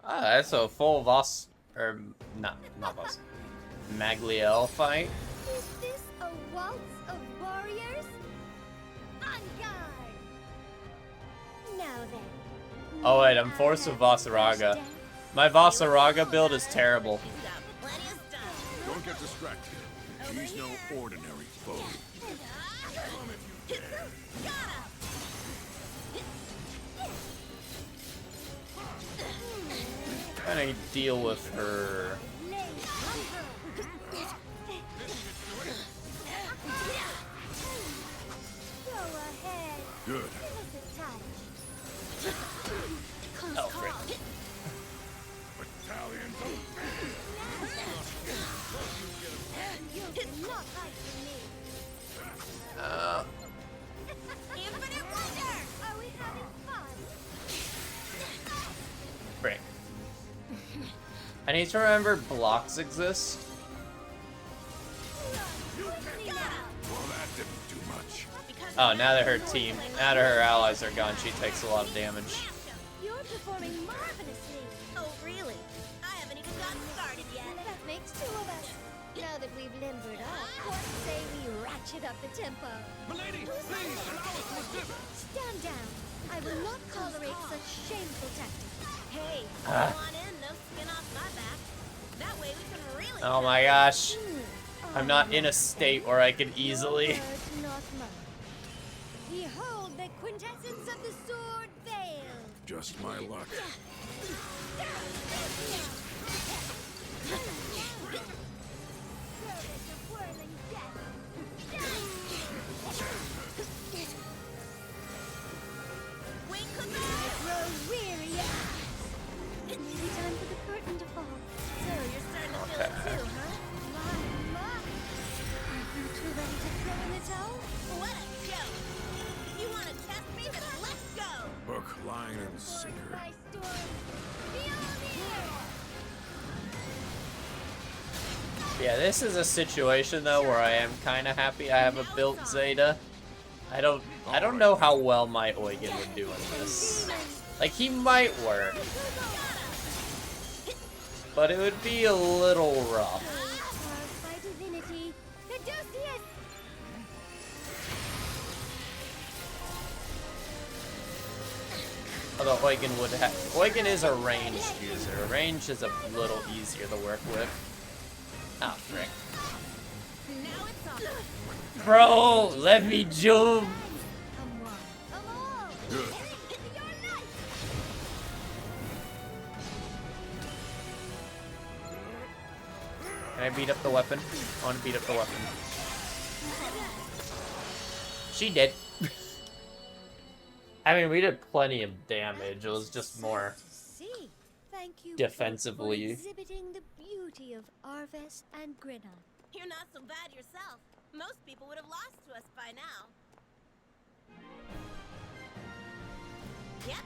Ah, that's a full Voss, or not Voss, Magliel fight. Is this a waltz of warriors? On guard! Now then. Oh wait, I'm forced with Vasaraga. My Vasaraga build is terrible. You got plenty of stuff. Don't get distracted. He's no ordinary foe. Come if you dare. Trying to deal with her. Go ahead. Good. Give us a touch. Oh, frick. Battalion. You cannot hide from me. Infinite wonder! Are we having fun? Frick. I need to remember blocks exist. Well, that didn't do much. Oh, now that her team, now that her allies are gone, she takes a lot of damage. You're performing marvelously. Oh, really? I haven't even gotten started yet. That makes two of us. Now that we've limbered up, what say we ratchet up the tempo? Milady, please allow us to exhibit. Stand down. I will not tolerate such shameful tactics. Hey, go on in, no skin off my back. That way we can really. Oh my gosh. I'm not in a state where I can easily. Your words, not mine. Behold the quintessence of the sword veil. Just my luck. Wing I grow weary. Maybe time for the curtain to fall. So you're starting to feel it too, huh? My. Are you too ready to throw in the towel? What a joke! If you want to test me, then let's go! Hook, line, and sinker. By storm. Beyond the air. Yeah, this is a situation though where I am kind of happy I have a built Zeta. I don't know how well my Eugen would do in this. Like, he might work, but it would be a little rough. Carved by divinity. Caduceus. Although Eugen is a ranged user. Range is a little easier to work with. Ah, frick. Now it's on. Bro, let me jump. Come on. Come on. Good. Your life. Can I beat up the weapon? I want to beat up the weapon. She did. I mean, we did plenty of damage. It was just more See. Thank you defensively. for exhibiting the beauty of Arvest and Grinna. You're not so bad yourself. Most people would have lost to us by now. Yep.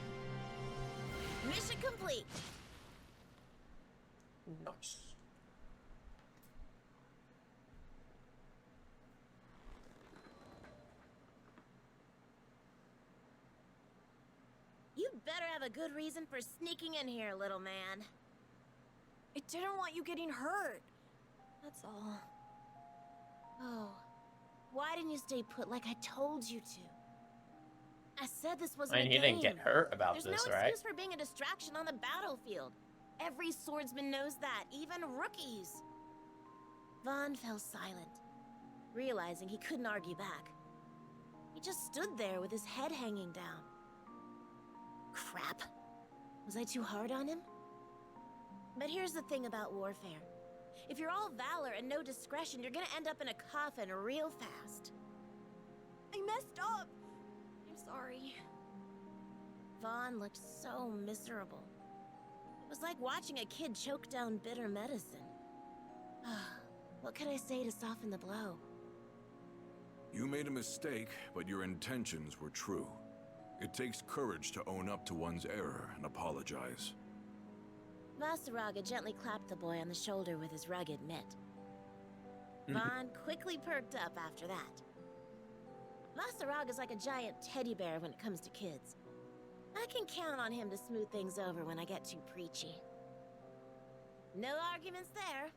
Mission complete. Nice. You better have a good reason for sneaking in here, little man. It didn't want you getting hurt. That's all. Oh, why didn't you stay put like I told you to? I said this wasn't I mean, a he game. didn't get hurt about There's this, no right? excuse for being a distraction on the battlefield. Every swordsman knows that, even rookies. Vaughn fell silent, realizing he couldn't argue back. He just stood there with his head hanging down. Crap. Was I too hard on him? But here's the thing about warfare. If you're all valor and no discretion, you're gonna end up in a coffin real fast. I messed up. I'm sorry. Vaughn looked so miserable. It was like watching a kid choke down bitter medicine. What could I say to soften the blow? You made a mistake, but your intentions were true. It takes courage to own up to one's error and apologize. Vasaraga gently clapped the boy on the shoulder with his rugged mitt. Vaughn quickly perked up after that. Vasaraga's like a giant teddy bear when it comes to kids. I can count on him to smooth things over when I get too preachy. No arguments there.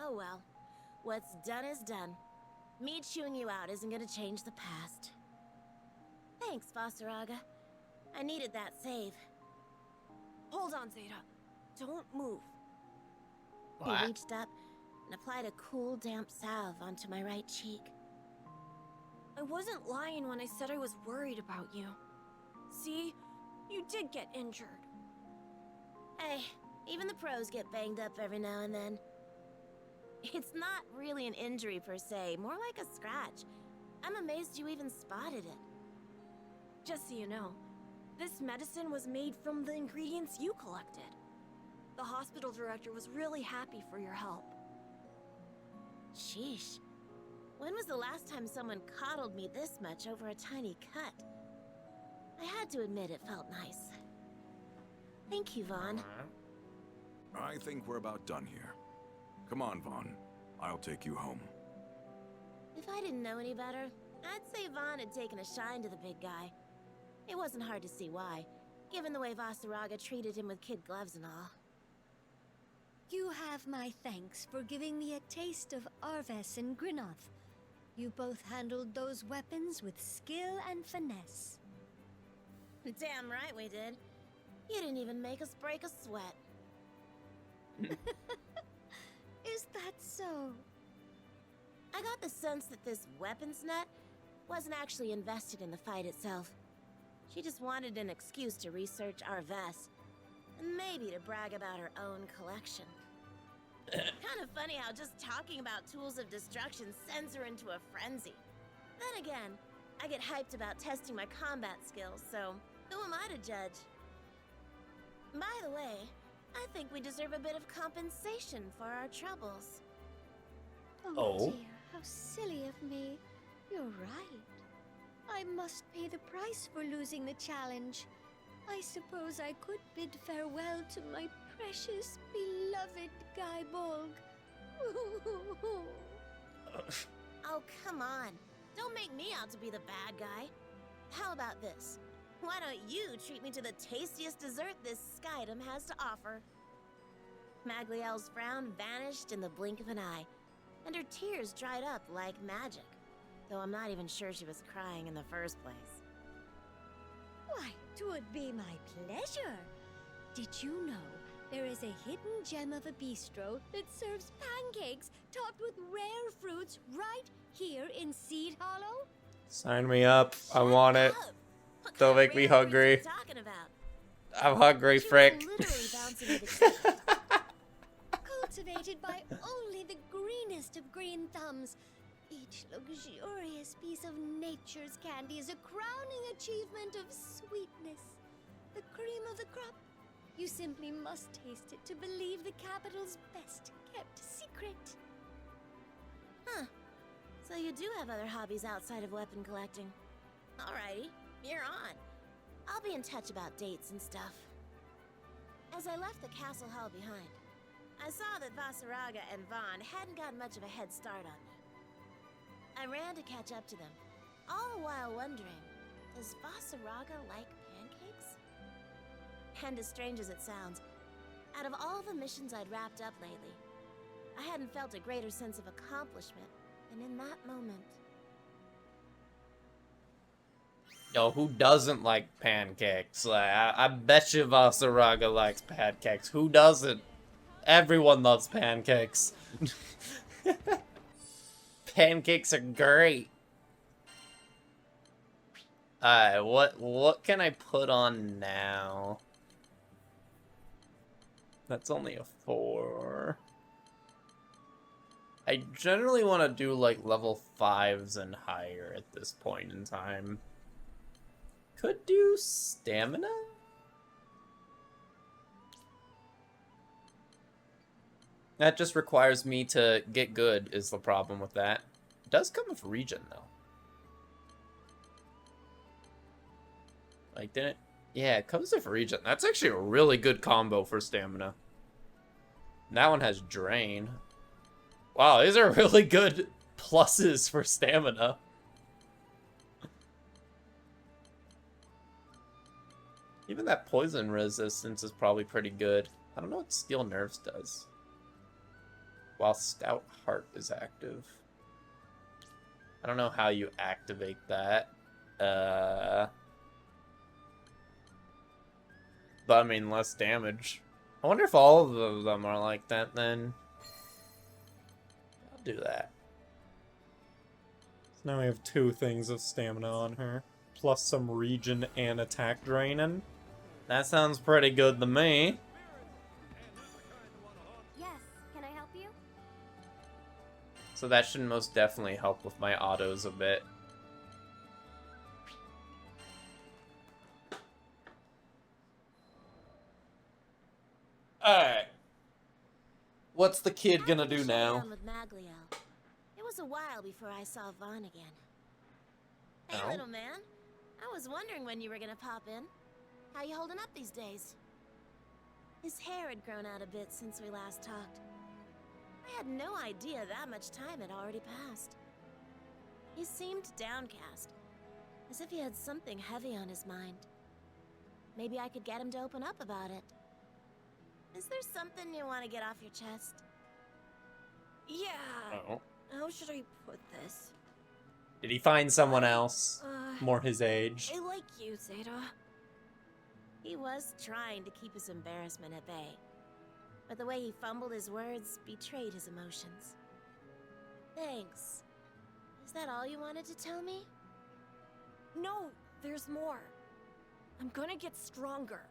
Oh well. What's done is done. Me chewing you out isn't gonna change the past. Thanks, Vasaraga. I needed that save. Hold on, Zeta. Don't move. He reached up, and applied a cool, damp salve onto my right cheek. I wasn't lying when I said I was worried about you. See? You did get injured. Hey, even the pros get banged up every now and then. It's not really an injury per se, more like a scratch. I'm amazed you even spotted it. Just so you know, this medicine was made from the ingredients you collected. The hospital director was really happy for your help. Sheesh. When was the last time someone coddled me this much over a tiny cut? I had to admit it felt nice. Thank you, Vaughn. I think we're about done here. Come on, Vaughn. I'll take you home. If I didn't know any better, I'd say Vaughn had taken a shine to the big guy. It wasn't hard to see why, given the way Vasaraga treated him with kid gloves and all. You have my thanks for giving me a taste of Arves and Grinoth. You both handled those weapons with skill and finesse. Damn right we did. You didn't even make us break a sweat. Is that so? I got the sense that this weapons nut wasn't actually invested in the fight itself. She just wanted an excuse to research Arves, and maybe to brag about her own collection. Kind of funny how just talking about tools of destruction sends her into a frenzy. Then again, I get hyped about testing my combat skills, so who am I to judge? By the way, I think we deserve a bit of compensation for our troubles. Oh dear, how silly of me. You're right. I must pay the price for losing the challenge. I suppose I could bid farewell to my precious, beloved Gaibolg. Oh, come on. Don't make me out to be the bad guy. How about this? Why don't you treat me to the tastiest dessert this Skydom has to offer? Magliel's frown vanished in the blink of an eye, and her tears dried up like magic, though I'm not even sure she was crying in the first place. Why, 'twould be my pleasure. Did you know there is a hidden gem of a bistro that serves pancakes topped with rare fruits right here in Seed Hollow? Sign me up. I want it. Shut up! What Don't kind of make me rare fruits hungry. are you talking about? I'm hungry, She was frick. literally bouncing me the cake. Cultivated by only the greenest of green thumbs. Each luxurious piece of nature's candy is a crowning achievement of sweetness. The cream of the crop. You simply must taste it to believe the capital's best kept secret. Huh. So you do have other hobbies outside of weapon collecting. Alrighty, you're on. I'll be in touch about dates and stuff. As I left the castle hall behind, I saw that Vasaraga and Vaughn hadn't got much of a head start on me. I ran to catch up to them, all the while wondering, does Vasaraga like pancakes? And as strange as it sounds, out of all the missions I'd wrapped up lately, I hadn't felt a greater sense of accomplishment than in that moment. Yo, who doesn't like pancakes? Like, I bet you Vasaraga likes pancakes. Who doesn't? Everyone loves pancakes. Pancakes are great. Alright, what can I put on now? That's only a 4. I generally want to do like level 5s and higher at this point in time. Could do stamina? That just requires me to get good is the problem with that. It does come with regen though. Like, didn't it? Yeah, it comes with regen. That's actually a really good combo for stamina. That one has drain. Wow, these are really good pluses for stamina. Even that poison resistance is probably pretty good. I don't know what Steel Nerves does. While Stout Heart is active. I don't know how you activate that. But I mean, less damage. I wonder if all of them are like that then. I'll do that. So now we have 2 things of stamina on her, plus some regen and attack draining. That sounds pretty good to me. Yes, can I help you? So that should most definitely help with my autos a bit. Alright. What's the kid gonna do now? With Maglio. It was a while before I saw Vaughn again. Hey, Oh. little man. I was wondering when you were gonna pop in. How you holding up these days? His hair had grown out a bit since we last talked. I had no idea that much time had already passed. He seemed downcast, as if he had something heavy on his mind. Maybe I could get him to open up about it. Is there something you want to get off your chest? Yeah. Oh. How should I put this? Did he find someone else? More his age. I like you, Zeta. He was trying to keep his embarrassment at bay, but the way he fumbled his words betrayed his emotions. Thanks. Is that all you wanted to tell me? No, there's more. I'm gonna get stronger.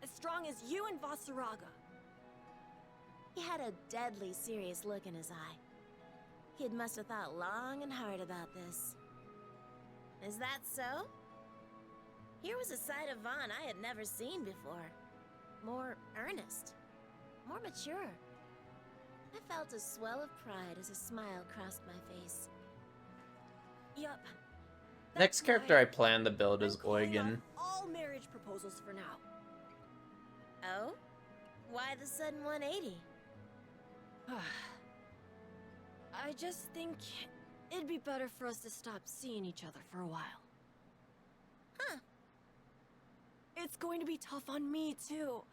As strong as you and Vasaraga. He had a deadly serious look in his eye. Kid must have thought long and hard about this. Is that so? Here was a side of Vaughn I had never seen before. More earnest. More mature. I felt a swell of pride as a smile crossed my face. Yup. Next character I plan to build is Eugen. All marriage proposals for now. Oh? Why the sudden 180? I just think it'd be better for us to stop seeing each other for a while. Huh. It's going to be tough on me too,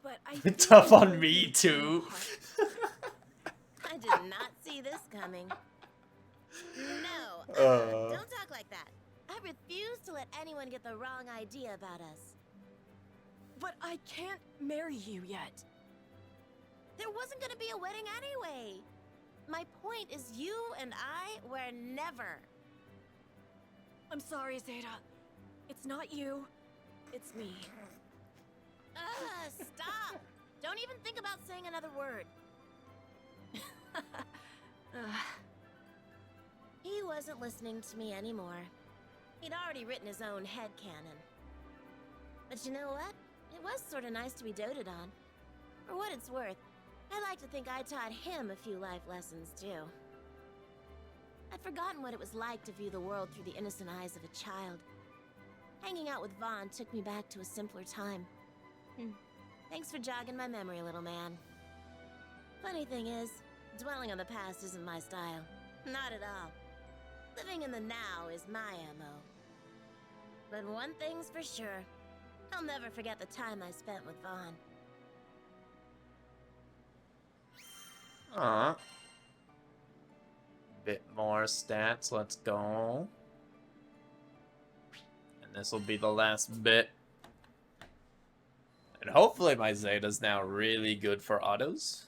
but I Tough on me too. I did not see this coming. No, don't talk like that. I refuse to let anyone get the wrong idea about us. But I can't marry you yet. There wasn't gonna be a wedding anyway. My point is you and I were never. I'm sorry, Zeta. It's not you. It's me. Stop! Don't even think about saying another word. He wasn't listening to me anymore. He'd already written his own headcanon. But you know what? It was sort of nice to be doted on. For what it's worth, I like to think I taught him a few life lessons, too. I'd forgotten what it was like to view the world through the innocent eyes of a child. Hanging out with Vaughn took me back to a simpler time. Thanks for jogging my memory, little man. Funny thing is, dwelling on the past isn't my style. Not at all. Living in the now is my MO. But one thing's for sure. I'll never forget the time I spent with Vaughn. Aw. Bit more stats, let's go. And this will be the last bit. And hopefully my Zeta's now really good for autos.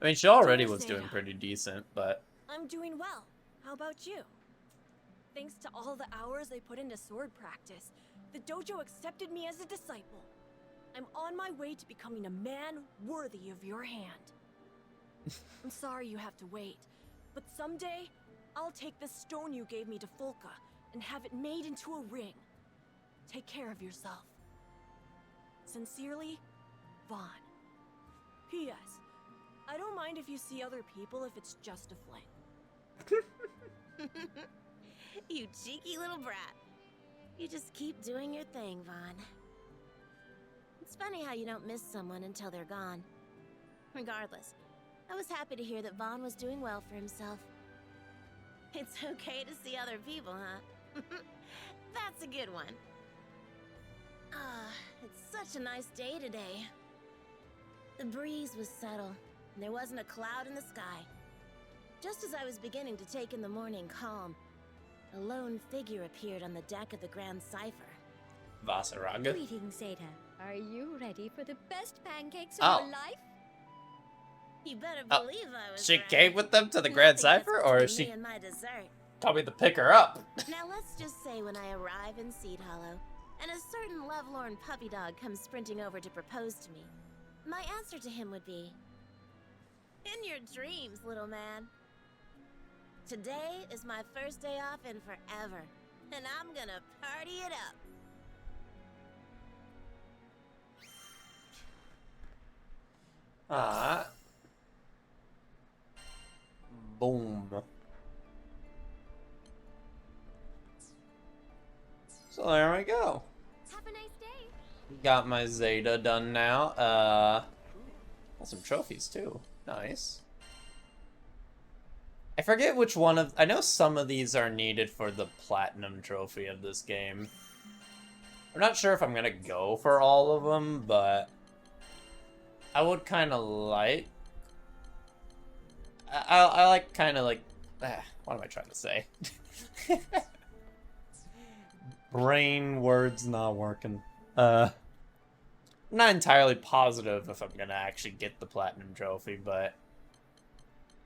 I mean, she already was doing pretty decent, but... I'm doing well. How about you? Thanks to all the hours I put into sword practice, the dojo accepted me as a disciple. I'm on my way to becoming a man worthy of your hand. I'm sorry you have to wait, but someday, I'll take the stone you gave me to Folka and have it made into a ring. Take care of yourself. Sincerely, Vaughn. P.S. I don't mind if you see other people if it's just a fling. You cheeky little brat. You just keep doing your thing, Vaughn. It's funny how you don't miss someone until they're gone. Regardless, I was happy to hear that Vaughn was doing well for himself. It's okay to see other people, huh? That's a good one. It's such a nice day today. The breeze was subtle, and there wasn't a cloud in the sky. Just as I was beginning to take in the morning calm, a lone figure appeared on the deck of the Grand Cipher. Vasaraga. Greetings, Zeta. Are you ready for the best pancakes of your life? You better Oh, believe I was She right. came with them to the Grand Nothing gets Cipher, or is between she me and my dessert. told me to pick her up? Now let's just say when I arrive in Seed Hollow, and a certain lovelorn puppy dog comes sprinting over to propose to me, my answer to him would be, "In your dreams, little man. Today is my first day off in forever, and I'm gonna party it up." Ah. Boom. So there we go. Have a nice day. Got my Zeta done now. Got some trophies too. Nice. I forget which one of... I know some of these are needed for the platinum trophy of this game. I'm not sure if I'm gonna go for all of them, but I would kind of like... I like kind of like... what am I trying to say? Brain words not working. I'm not entirely positive if I'm gonna actually get the platinum trophy, but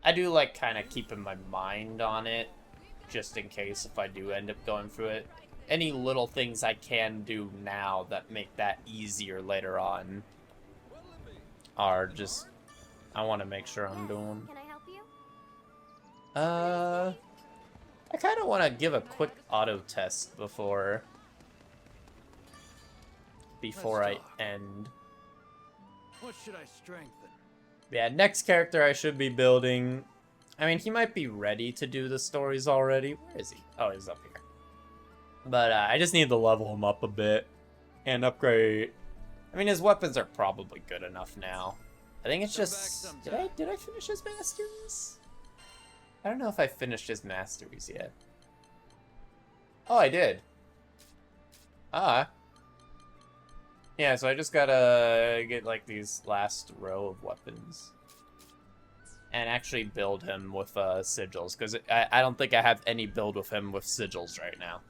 I do like kind of keeping my mind on it, just in case if I do end up going through it. Any little things I can do now that make that easier later on are just, I want to make sure I'm doing. Can I help you? I kind of want to give a quick auto test before I end. What should I strengthen? Yeah, next character I should be building. I mean, he might be ready to do the stories already. Where is he? Oh, he's up here. But I just need to level him up a bit and upgrade. I mean, his weapons are probably good enough now. I think it's just... Did I finish his masteries? I don't know if I finished his masteries yet. Oh, I did. Yeah, so I just gotta get, like, these last row of weapons. And actually build him with, sigils. Because I don't think I have any build with him with sigils right now.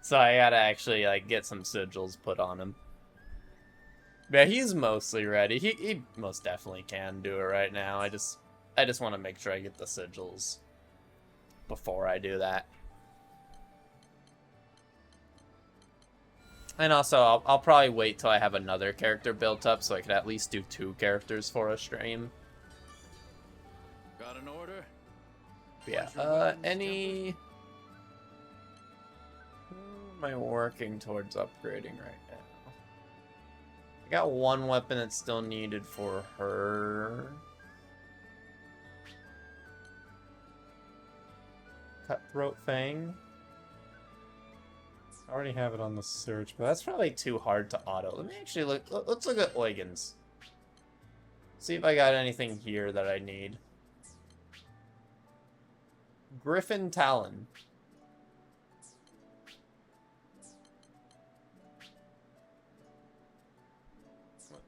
So I gotta actually, like, get some sigils put on him. Yeah, he's mostly ready. He most definitely can do it right now. I just want to make sure I get the sigils before I do that. And also, I'll probably wait till I have another character built up so I can at least do 2 characters for a stream. Got an order? Yeah, any... Who am I working towards upgrading right now? I got one weapon that's still needed for her. Cutthroat Fang. I already have it on the search, but That's probably too hard to auto. Let me actually look. Let's look at Eugen's. See if I got anything here that I need. Griffin Talon.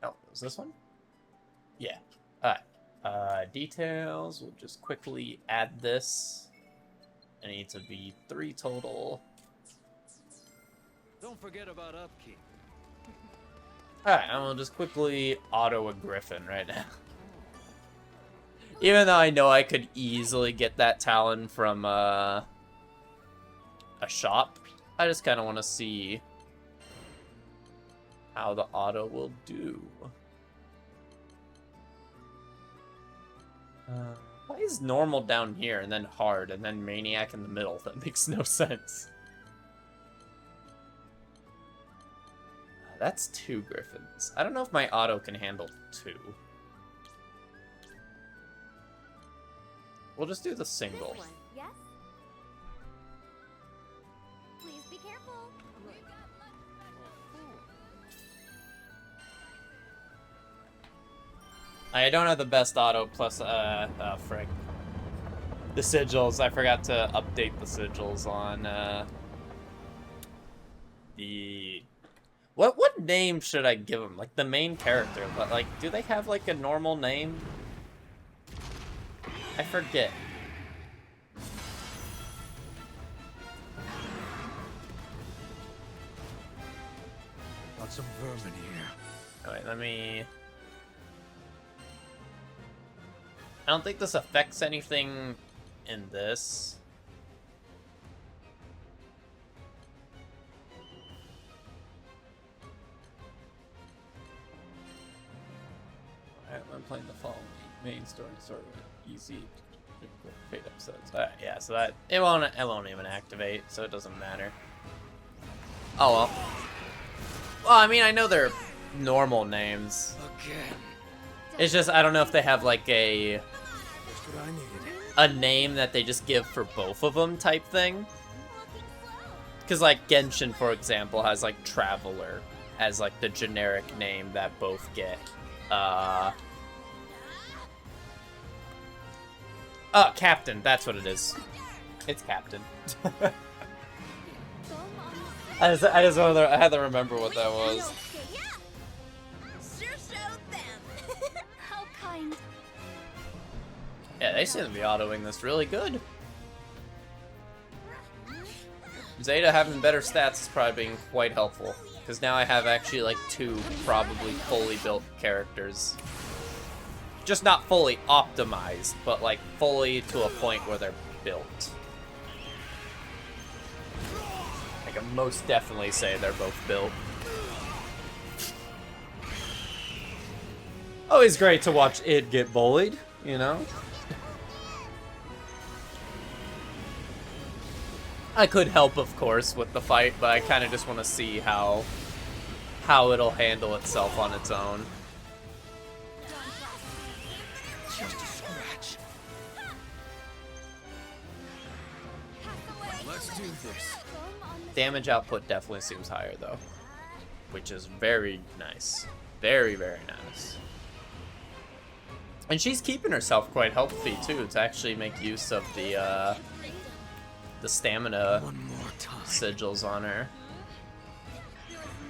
Oh, is this one? Yeah. Alright. Details. We'll just quickly add this. I need to be 3 total. Don't forget about upkeep. Alright, and we'll just quickly auto a Griffin right now. Even though I know I could easily get that Talon from a shop, I just kind of want to see how the auto will do. Why is normal down here and then hard and then maniac in the middle? That makes no sense. That's 2 Griffins. I don't know if my auto can handle 2. We'll just do the single. This one, yes? Please be careful. I don't have the best auto plus, frick. The sigils. I forgot to update the sigils on, the... What name should I give them? Like, the main character. But, like, do they have, like, a normal name? I forget. Got some vermin here. Alright, let me... I don't think this affects anything in this. I'm playing the following main story, sort of easy, fade episodes. Yeah, so that it won't even activate, so it doesn't matter. Oh well. Well, I mean, I know they're normal names. Again. It's just I don't know if they have like a Just what I needed. name that they just give for both of them type thing. Because like Genshin, for example, has like Traveler as like the generic name that both get. Captain. That's what it is. It's Captain. I had to remember what that was. Yeah. Sure showed them. How kind. Yeah, they seem to be autoing this really good. Zeta having better stats is probably being quite helpful. Because now I have actually like 2 probably fully built characters. Just not fully optimized, but like fully to a point where they're built. I can most definitely say they're both built. Always great to watch id get bullied, you know? I could help, of course, with the fight, but I kind of just want to see how it'll handle itself on its own. Just a scratch. Let's do this. Damage output definitely seems higher, though, which is very nice. Very, very nice. And she's keeping herself quite healthy, too, to actually make use of the stamina One more time. sigils on her.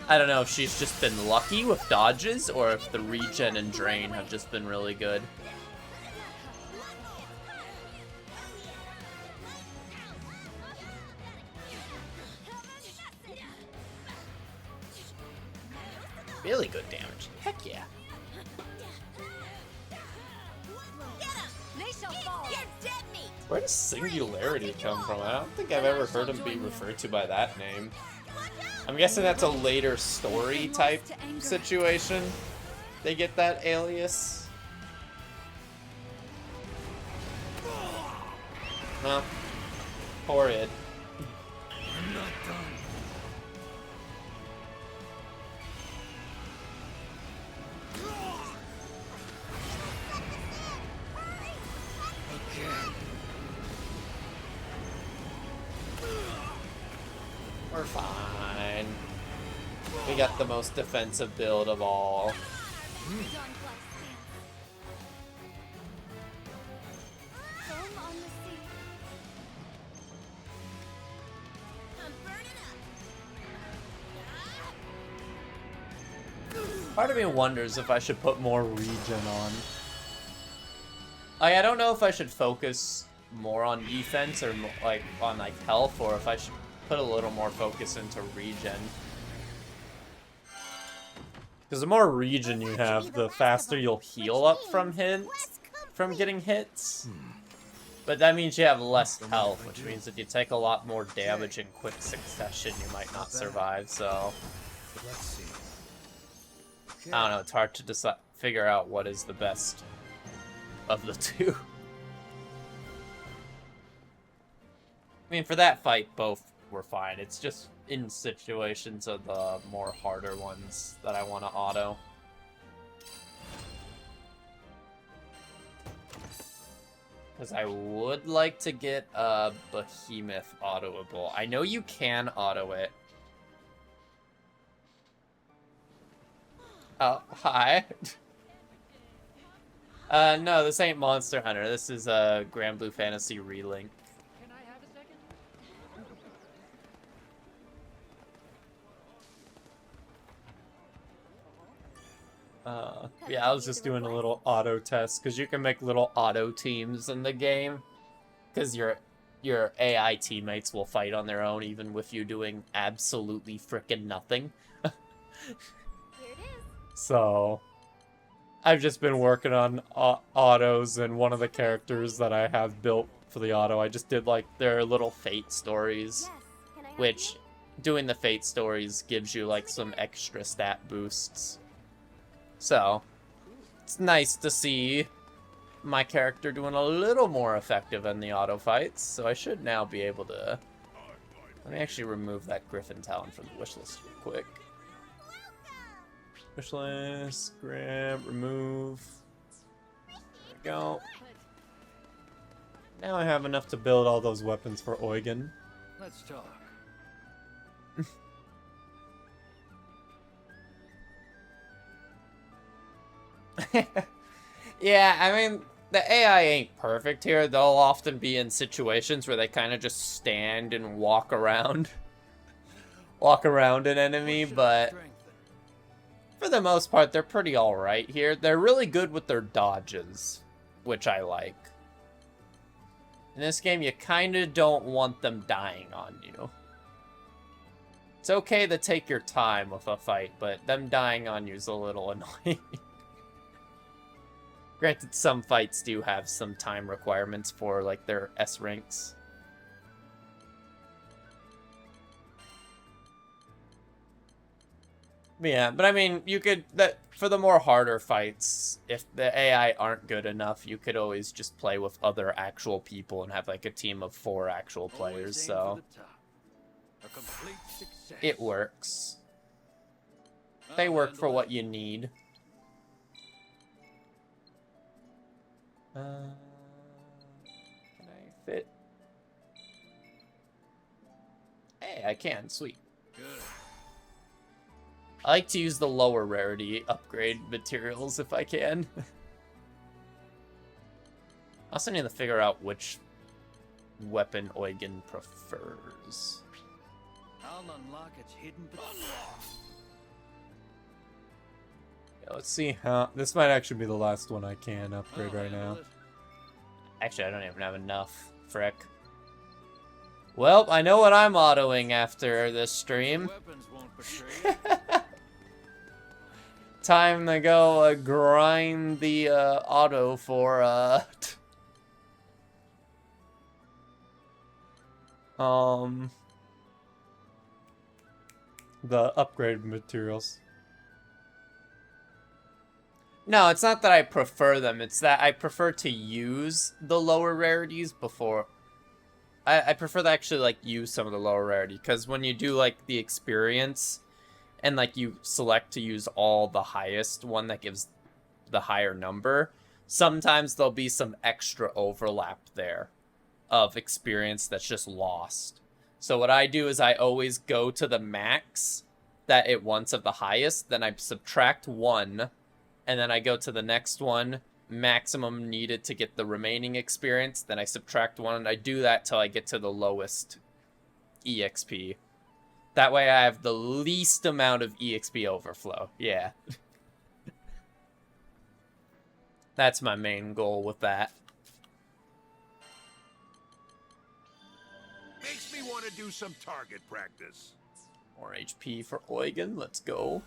I don't know if she's just been lucky with dodges or if the regen and drain have just been really good. Really good damage. Heck yeah. Where does Singularity come from? I don't think I've ever heard him be referred to by that name. I'm guessing that's a later story type situation. They get that alias. Well, poor id. I'm not done. Again. We're fine. We got the most defensive build of all. Part of me wonders if I should put more regen on. I don't know if I should focus more on defense or like on like health, or if I should put a little more focus into regen. Because the more regen you have, the faster you'll heal up from getting hits. But that means you have less health, which means if you take a lot more damage in quick succession, you might not survive. So Let's see. I don't know. It's hard to figure out what is the best of the two. I mean, for that fight, both were fine. It's just in situations of the more harder ones that I want to auto. Because I would like to get a Behemoth autoable. I know you can auto it. Oh, hi. No, this ain't Monster Hunter. This is Granblue Fantasy Relink. Can I have a second? Yeah, I was just doing a little auto test because you can make little auto teams in the game. Because your AI teammates will fight on their own even with you doing absolutely frickin' nothing. Here it is. So, I've just been working on autos, and one of the characters that I have built for the auto, I just did like their little fate stories, which doing the fate stories gives you like some extra stat boosts. So it's nice to see my character doing a little more effective in the auto fights. So I should now be able to. Let me actually remove that Griffin Talon from the wish list real quick. Wish list, grab, remove. There we go. Now I have enough to build all those weapons for Eugen. Let's talk. Yeah, I mean, the AI ain't perfect here. They'll often be in situations where they kind of just stand and walk around. Walk around an enemy, but for the most part, they're pretty alright here. They're really good with their dodges, which I like. In this game, you kind of don't want them dying on you. It's okay to take your time with a fight, but them dying on you is a little annoying. Granted, some fights do have some time requirements for, like, their S ranks. Yeah, but I mean, you could, for the more harder fights, if the AI aren't good enough, you could always just play with other actual people and have, like, a team of 4 actual players, so it works. They work for what you need. Can I fit? Hey, I can. Sweet. Good. I like to use the lower rarity upgrade materials if I can. I also need to figure out which weapon Eugen prefers. I'll unlock its hidden potential. Yeah, let's see how... This might actually be the last one I can upgrade right now. Actually, I don't even have enough. Frick. Well, I know what I'm autoing after this stream. Weapons won't betray you. Time to go grind the auto for the upgrade materials. No, it's not that I prefer them. It's that I prefer to use the lower rarities before. I prefer to actually, like, use some of the lower rarity. Because when you do, like, the experience, and, like, you select to use all the highest one that gives the higher number, sometimes there'll be some extra overlap there of experience that's just lost. So what I do is I always go to the max that it wants of the highest, then I subtract 1, and then I go to the next one, maximum needed to get the remaining experience, then I subtract 1, and I do that till I get to the lowest EXP. That way I have the least amount of EXP overflow. Yeah. That's my main goal with that. Makes me want to do some target practice. More HP for Eugen. Let's go.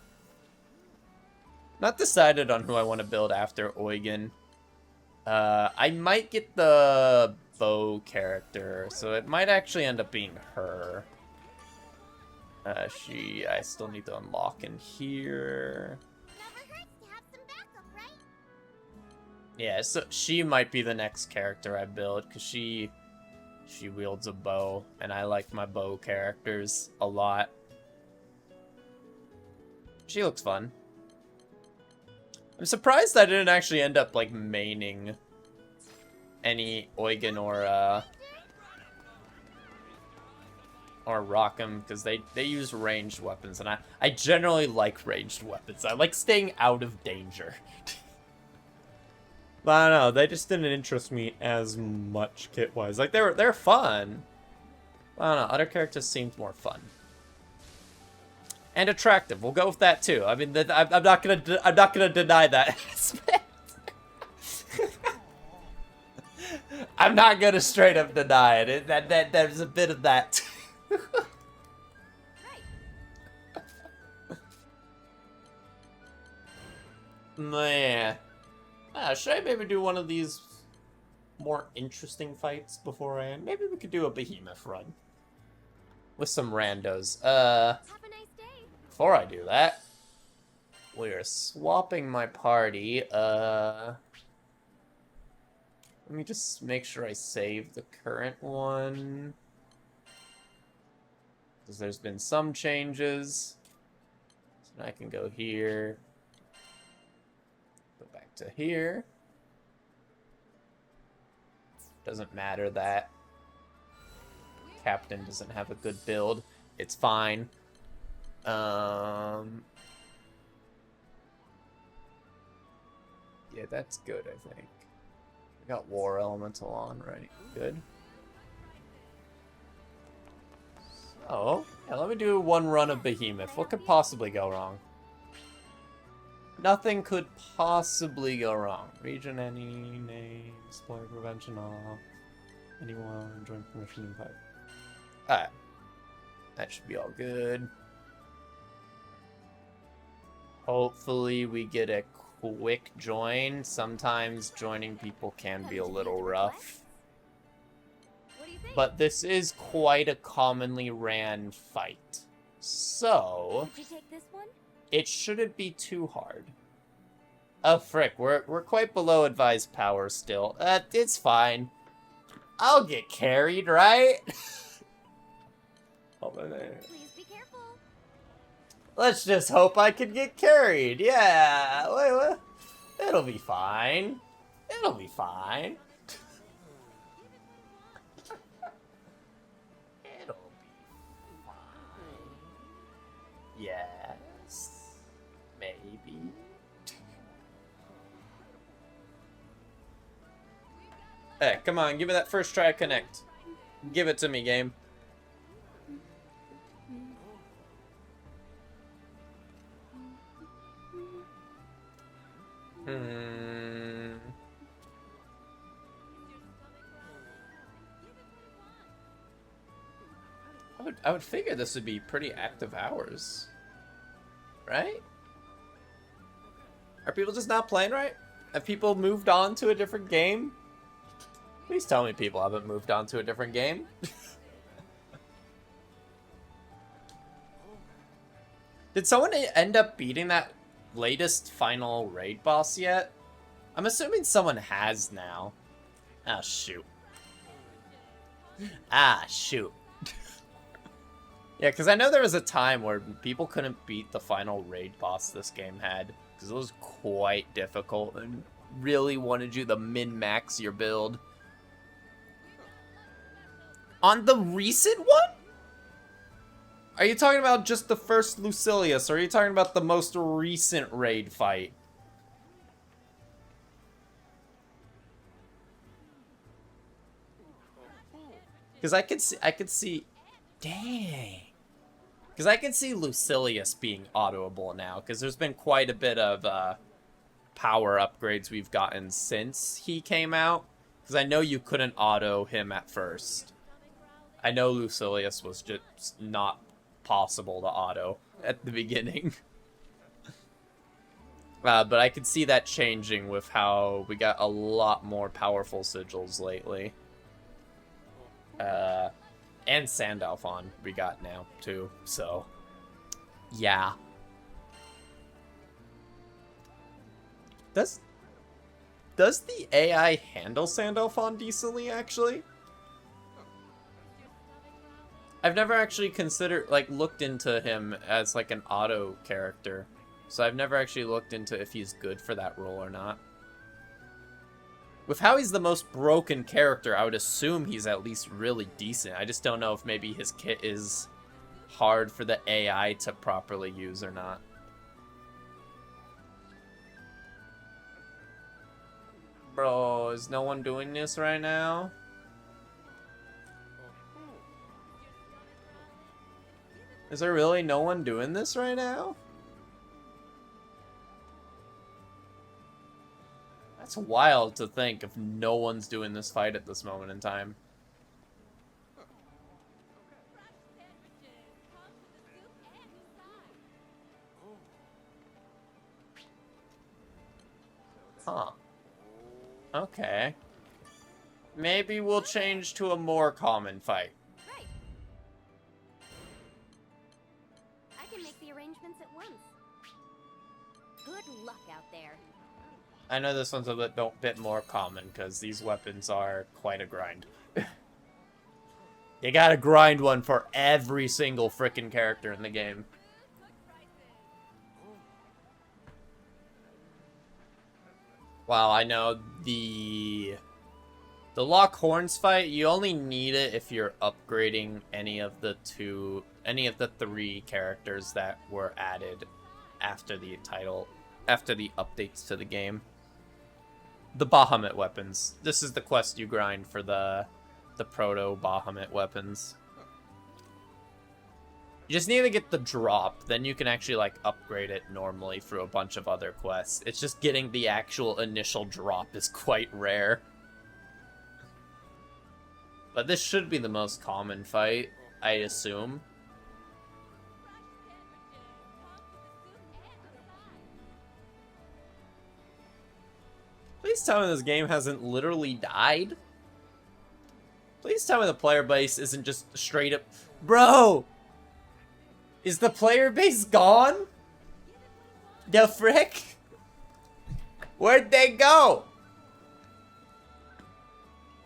Not decided on who I want to build after Eugen. I might get the bow character, so it might actually end up being her. I still need to unlock in here. Never hurts to have some backup, right? Yeah, so she might be the next character I build, because she wields a bow, and I like my bow characters a lot. She looks fun. I'm surprised I didn't actually end up, like, maining any Eugen or Rockham, because they use ranged weapons, and I generally like ranged weapons. I like staying out of danger. But I don't know, they just didn't interest me as much kit-wise. Like, they're fun. I don't know, other characters seemed more fun. And attractive. We'll go with that too. I mean, I'm not gonna deny that aspect. I'm not gonna straight up deny it. There's a bit of that. Man, Should I maybe do one of these more interesting fights before I end? Maybe we could do a behemoth run. With some randos. Have a nice day. Before I do that, we are swapping my party. Let me just make sure I save the current one. Because there's been some changes. So now I can go here. Go back to here. Doesn't matter that Captain doesn't have a good build. It's fine. Yeah, that's good, I think. We got War Elemental on, right? Good. So, yeah, let me do one run of Behemoth. What could possibly go wrong? Nothing could possibly go wrong. Region, any name, spoiler prevention off. Anyone, joint permission invite. Alright. That should be all good. Hopefully we get a quick join. Sometimes joining people can be a little rough. What do you think? But this is quite a commonly ran fight. So, Did you take this one? it shouldn't be too hard. Oh frick, we're quite below advised power still. It's fine. I'll get carried, right? Please be careful. Let's just hope I can get carried. Yeah, wait. It'll be fine. It'll be fine. It'll be fine. Yes. Maybe. Hey, come on, give me that first try connect. Give it to me, game. I would figure this would be pretty active hours. Right? Are people just not playing right? Have people moved on to a different game? Please tell me people haven't moved on to a different game. Did someone end up beating that latest final raid boss yet? I'm assuming someone has now. Ah, shoot. Ah, shoot. Yeah, because I know there was a time where people couldn't beat the final raid boss this game had. Because it was quite difficult and really wanted you to min-max your build. On the recent one? Are you talking about just the first Lucilius, or are you talking about the most recent raid fight? Because I could see, dang. Because I can see Lucilius being autoable now, because there's been quite a bit of power upgrades we've gotten since he came out. Because I know you couldn't auto him at first. I know Lucilius was just not possible to auto at the beginning. But I could see that changing with how we got a lot more powerful sigils lately. And Sandalphon we got now, too. So, yeah. Does the AI handle Sandalphon decently, actually? I've never actually considered, like, looked into him as, like, an auto character. So I've never actually looked into if he's good for that role or not. With how he's the most broken character, I would assume he's at least really decent. I just don't know if maybe his kit is hard for the AI to properly use or not. Bro, is no one doing this right now? Is there really no one doing this right now? That's wild to think if no one's doing this fight at this moment in time. Huh. Okay. Maybe we'll change to a more common fight. Right. I can make the arrangements at once. Good luck out there. I know this one's a bit more common, because these weapons are quite a grind. You gotta grind one for every single frickin' character in the game. Wow, I know the Lock Horns fight, you only need it if you're upgrading any of the 3 characters that were added after the updates to the game. The Bahamut weapons. This is the quest you grind for the proto Bahamut weapons. You just need to get the drop, then you can actually, like, upgrade it normally through a bunch of other quests. It's just getting the actual initial drop is quite rare. But this should be the most common fight, I assume. Please tell me this game hasn't literally died. Please tell me the player base isn't just straight up... Bro! Is the player base gone? The frick? Where'd they go?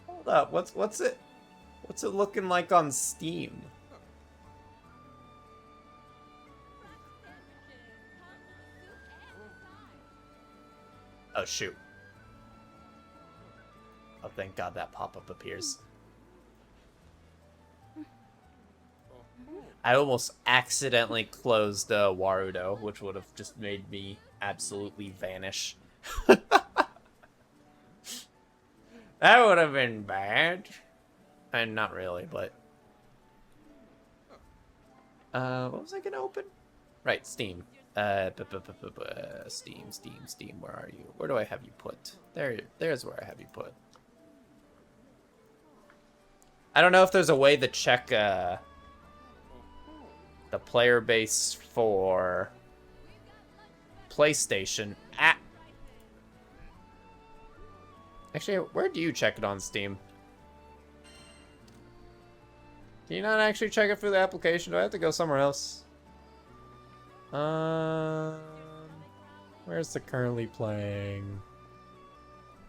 Hold up, what's it looking like on Steam? Oh shoot. Oh thank God that pop-up appears. I almost accidentally closed Warudo, which would have just made me absolutely vanish. That would have been bad. And not really, but... what was I gonna open? Right, Steam. Steam, where are you? Where do I have you put? There's where I have you put. I don't know if there's a way to check, the player base for PlayStation. Actually, where do you check it on Steam? Can you not actually check it through the application? Do I have to go somewhere else? Where's the currently playing?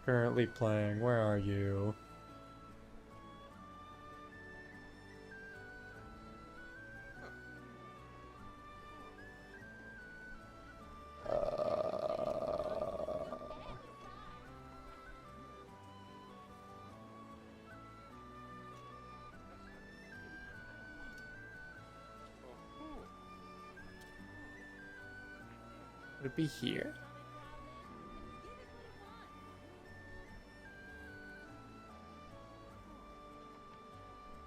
Currently playing, where are you? Would it be here?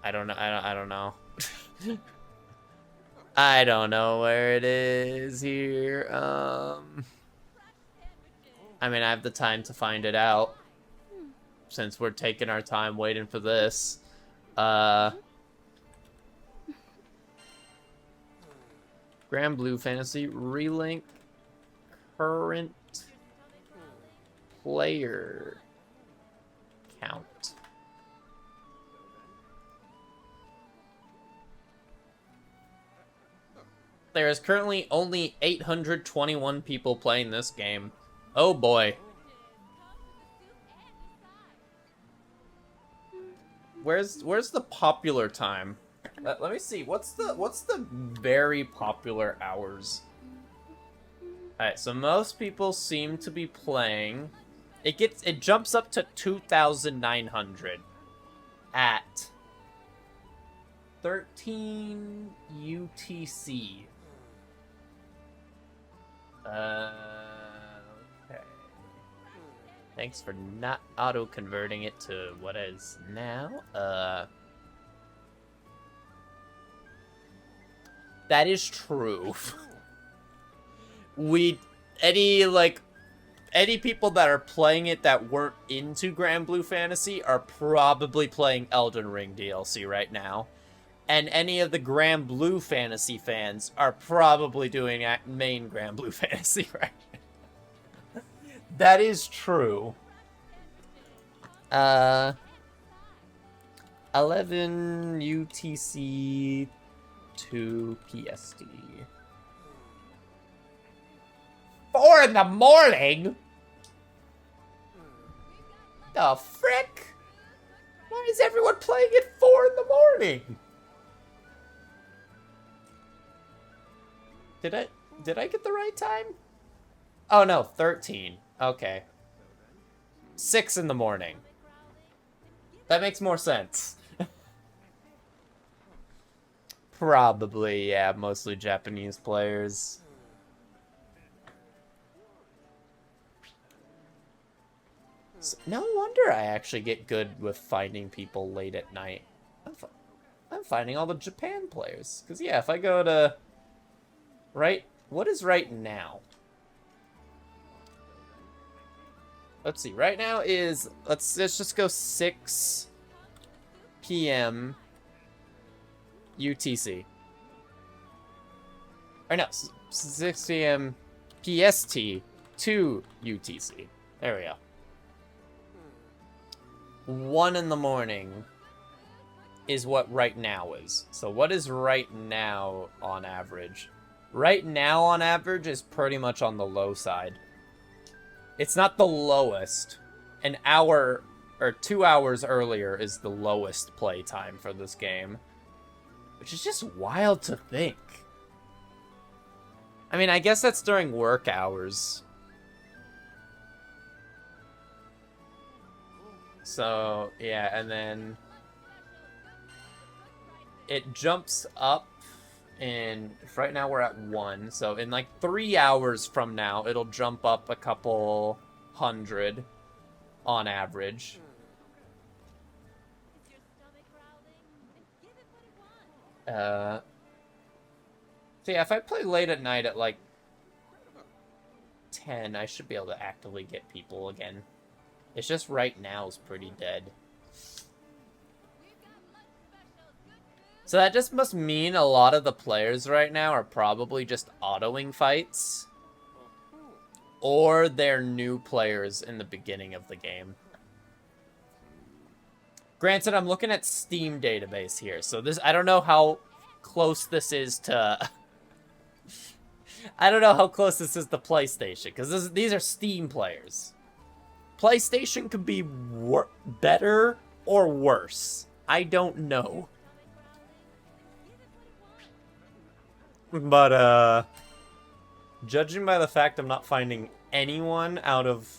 I don't know. I don't know. I don't know where it is here. I mean, I have the time to find it out since we're taking our time waiting for this. Granblue Fantasy Relink current player count. There is currently only 821 people playing this game. Oh boy. Where's the popular time? Let me see. What's the very popular hours? Alright, so most people seem to be playing. It jumps up to 2,900 at 13 UTC. Okay. Thanks for not auto-converting it to what is now. That is true. Any people that are playing it that weren't into Granblue Fantasy are probably playing Elden Ring DLC right now. And any of the Granblue Fantasy fans are probably doing main Granblue Fantasy right now. That is true. 11 UTC to PST. 4 in the morning? The frick? Why is everyone playing at 4 in the morning? Did I get the right time? Oh no, 13. Okay. 6 in the morning. That makes more sense. Probably, yeah, mostly Japanese players. So, no wonder I actually get good with finding people late at night. I'm finding all the Japan players. Because, yeah, if I go to... Right? What is right now? Let's see. Right now is... Let's just go 6 p.m. UTC. Or no, 6 p.m. PST to UTC. There we go. 1 in the morning is what right now is. So what is right now on average? Right now on average is pretty much on the low side. It's not the lowest. An hour or 2 hours earlier is the lowest play time for this game. Which is just wild to think. I mean, I guess that's during work hours. So, yeah, and then it jumps up in, right now we're at 1, so in like 3 hours from now, it'll jump up a couple hundred on average. So yeah, if I play late at night at like 10, I should be able to actively get people again. It's just right now is pretty dead. So that just must mean a lot of the players right now are probably just autoing fights. Or they're new players in the beginning of the game. Granted, I'm looking at Steam database here, so this, I don't know how close this is to... I don't know how close this is to PlayStation, because these are Steam players. PlayStation could be better or worse. I don't know. But, judging by the fact I'm not finding anyone out of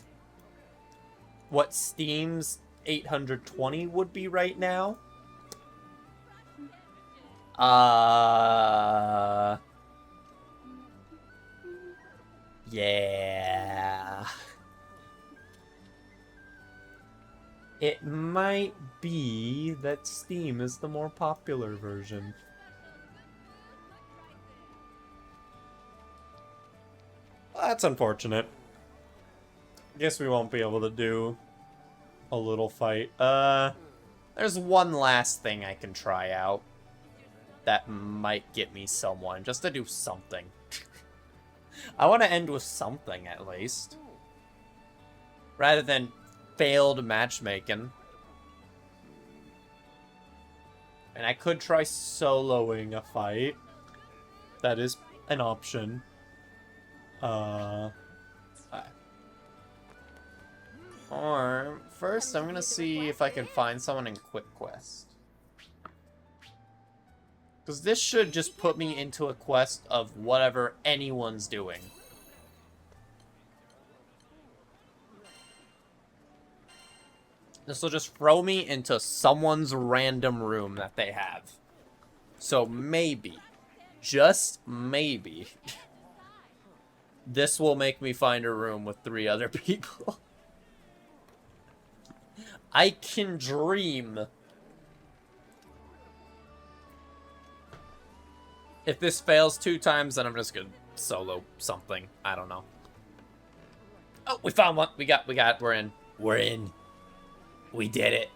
what Steam's 820 would be right now. Yeah. It might be that Steam is the more popular version. Well, that's unfortunate. Guess we won't be able to do a little fight. There's one last thing I can try out that might get me someone, just to do something. I want to end with something, at least. Rather than failed matchmaking. And I could try soloing a fight. That is an option. Or, first I'm gonna see if I can find someone in Quick Quest. Because this should just put me into a quest of whatever anyone's doing. This will just throw me into someone's random room that they have. So maybe, just maybe, this will make me find a room with 3 other people. I can dream. If this fails 2 times, then I'm just gonna solo something. I don't know. Oh, we found one. We got, we're in. We're in. We did it.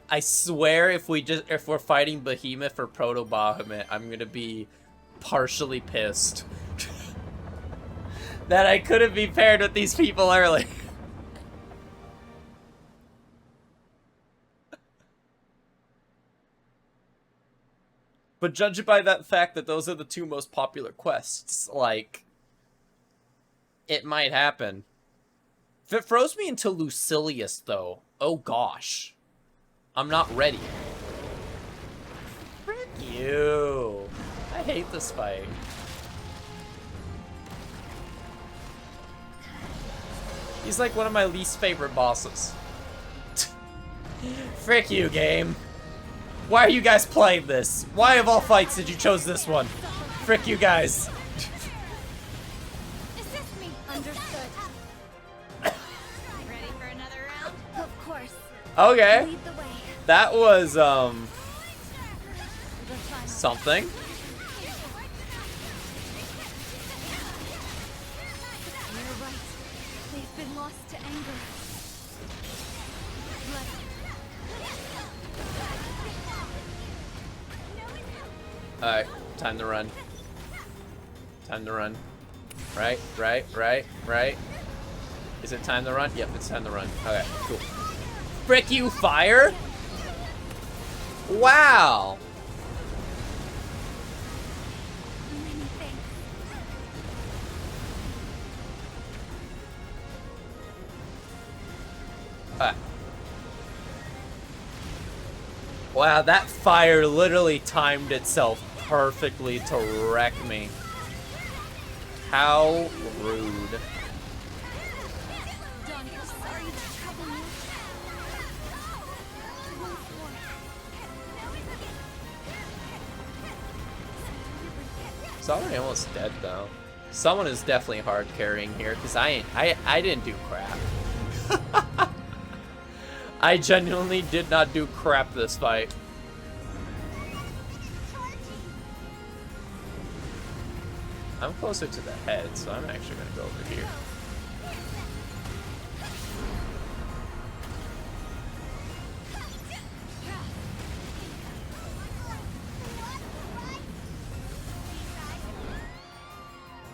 I swear if we're fighting Behemoth or Proto-Bahamut, I'm gonna be partially pissed. That I couldn't be paired with these people early. But judging by that fact that those are the two most popular quests, like, it might happen. If it throws me into Lucilius, though, oh gosh. I'm not ready. Frick you. I hate this fight. He's like one of my least favorite bosses. Frick you, game. Why are you guys playing this? Why of all fights did you chose this one? Frick you guys. Assist me. Understood. Ready for another round? Of course. Okay. Lead the way. That was, The final. something. You're right. They've been lost to anger. Alright, time to run. Time to run. Right. Is it time to run? Yep, it's time to run. Okay, cool. Frick you, fire! Wow! Many thanks. Alright. Wow, that fire literally timed itself perfectly to wreck me. How rude. Don, sorry to trouble you. Somebody almost dead though. Someone is definitely hard carrying here because I didn't do crap. I genuinely did not do crap this fight. I'm closer to the head, so I'm actually gonna go over here.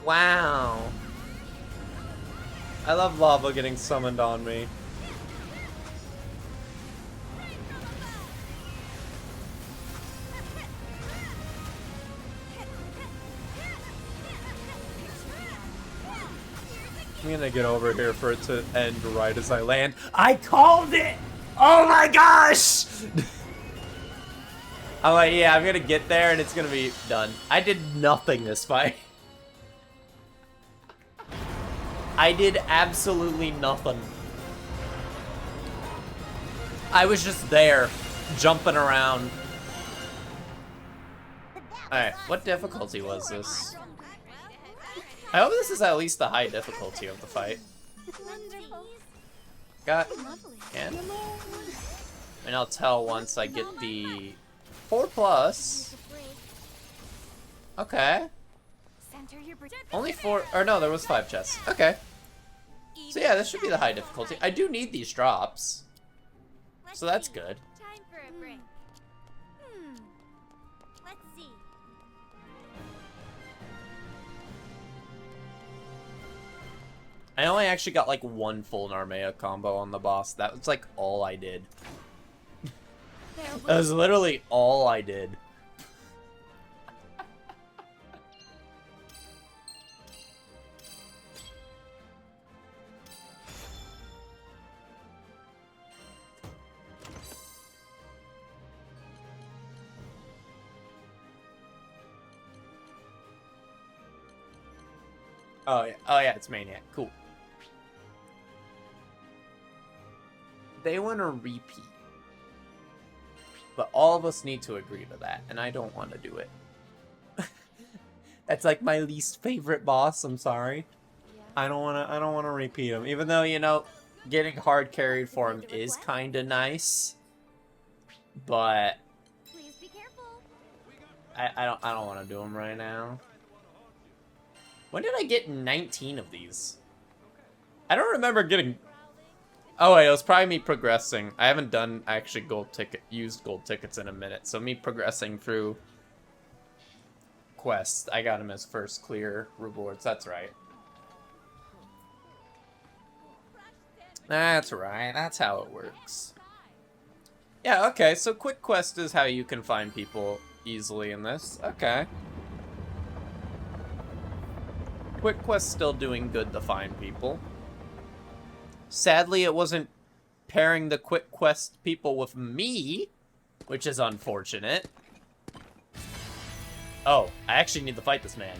Wow. I love lava getting summoned on me. I'm gonna get over here for it to end right as I land. I called it! Oh my gosh! I'm like, yeah, I'm gonna get there and it's gonna be done. I did nothing this fight. I did absolutely nothing. I was just there, jumping around. Alright, what difficulty was this? I hope this is at least the high difficulty of the fight. Wonderful. Got Lovely. animal? And I'll tell once I get the 4+. Okay. Center your Only 4, or no, there was 5 chests. Okay. So yeah, this should be the high difficulty. I do need these drops. So that's good. Time for a break. Let's see. I only actually got like one full Narmea combo on the boss. That was like all I did. That was literally all I did. Oh yeah, it's Maniac. Cool. They want to repeat. But all of us need to agree to that, and I don't want to do it. That's like my least favorite boss, I'm sorry. I don't want to repeat him. Even though, you know, getting hard carried for him is kind of nice. But Please be careful. I don't want to do him right now. When did I get 19 of these? I don't remember getting... Oh wait, it was probably me progressing. I haven't done actually used gold tickets in a minute, so me progressing through quests. I got them as first clear rewards, that's right. That's right, that's how it works. Yeah, okay, so quick quest is how you can find people easily in this. Okay. Quick Quest still doing good to find people. Sadly, it wasn't pairing the Quick Quest people with me, which is unfortunate. Oh, I actually need to fight this man.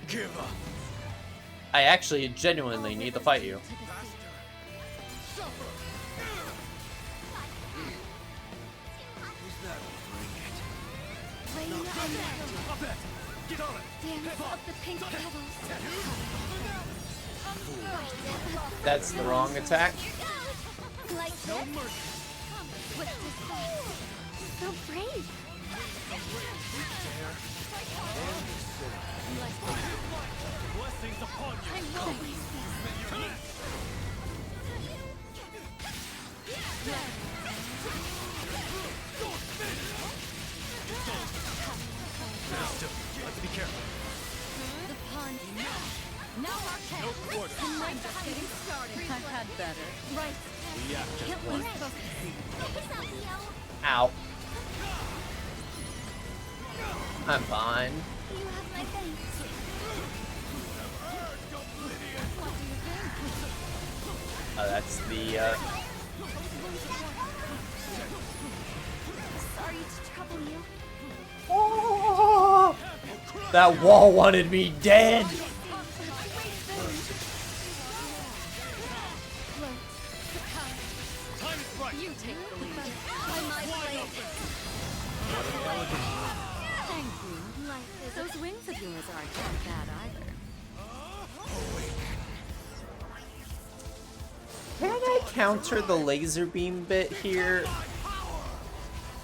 Give up. I actually genuinely need to fight you. Get on it. Dance of the pink petals. That's the wrong attack. Like this? With this so brave. Blessings upon you. I will always Let's be careful. the pond. Now our camp. No quarter. I'm just getting started. I've had better. Right. We have just Can't one. lose focus. Ow. I'm fine. You have my thanks. What do you think? Oh, that's the, Sorry to trouble you. Oh, that wall wanted me dead. Time is right. You take the lead. By my blade. Thank you. Those wings of yours aren't that bad either. Can I counter the laser beam bit here?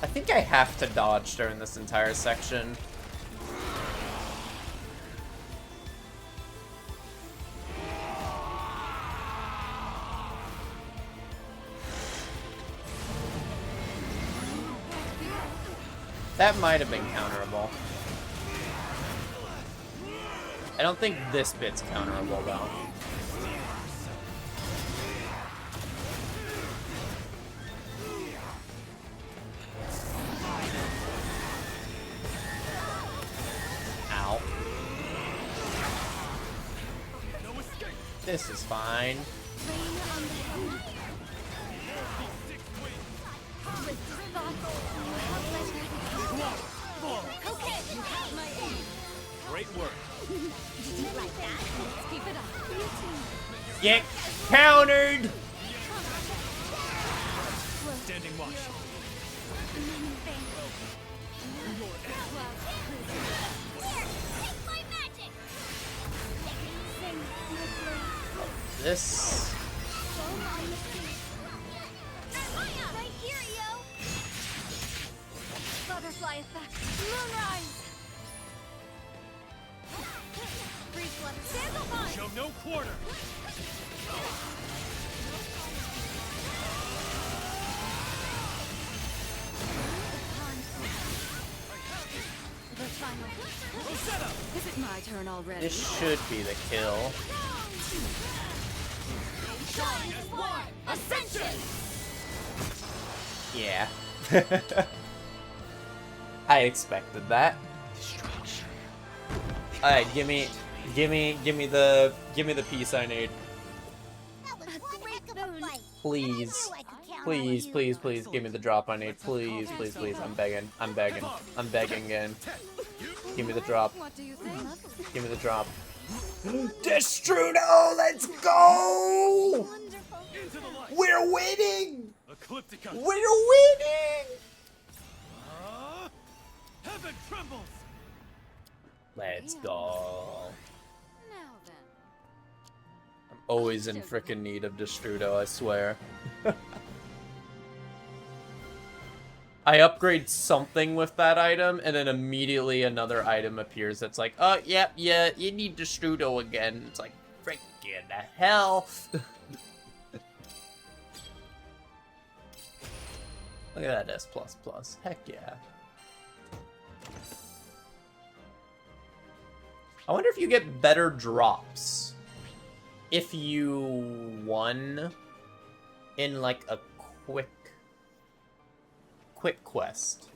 I think I have to dodge during this entire section. That might have been counterable. I don't think this bit's counterable, though. Ow. This is fine. Rain on the head. With thoughts, Okay, you have my aid. Great work. you like that? Keep it up. Get countered! Standing watch. This... Right here, yo! Butterfly effect. Moonrise! Freeze flutter. Sandalphon! Show no quarter. The final. Is it my turn already? This should be the kill. Ascension! Yeah. I expected that. Alright, give me the piece I need. That was one heck of a fight. Please. I could count on Please, you. please, please give me the drop I need. Please, please, please. I'm begging. I'm begging. I'm begging again. Give me the drop. What do you think? Give me the drop. Destrudo, let's go! Into the light. We're winning! Ecliptica. We're winning! Heaven trembles. Let's go. Now then. I'm always in frickin' need of Destrudo, I swear. I upgrade something with that item, and then immediately another item appears that's like, oh, yep, yeah, you need Destrudo again. It's like, frickin' the hell. Look at that S++. Heck yeah. I wonder if you get better drops if you won in like a quick quest.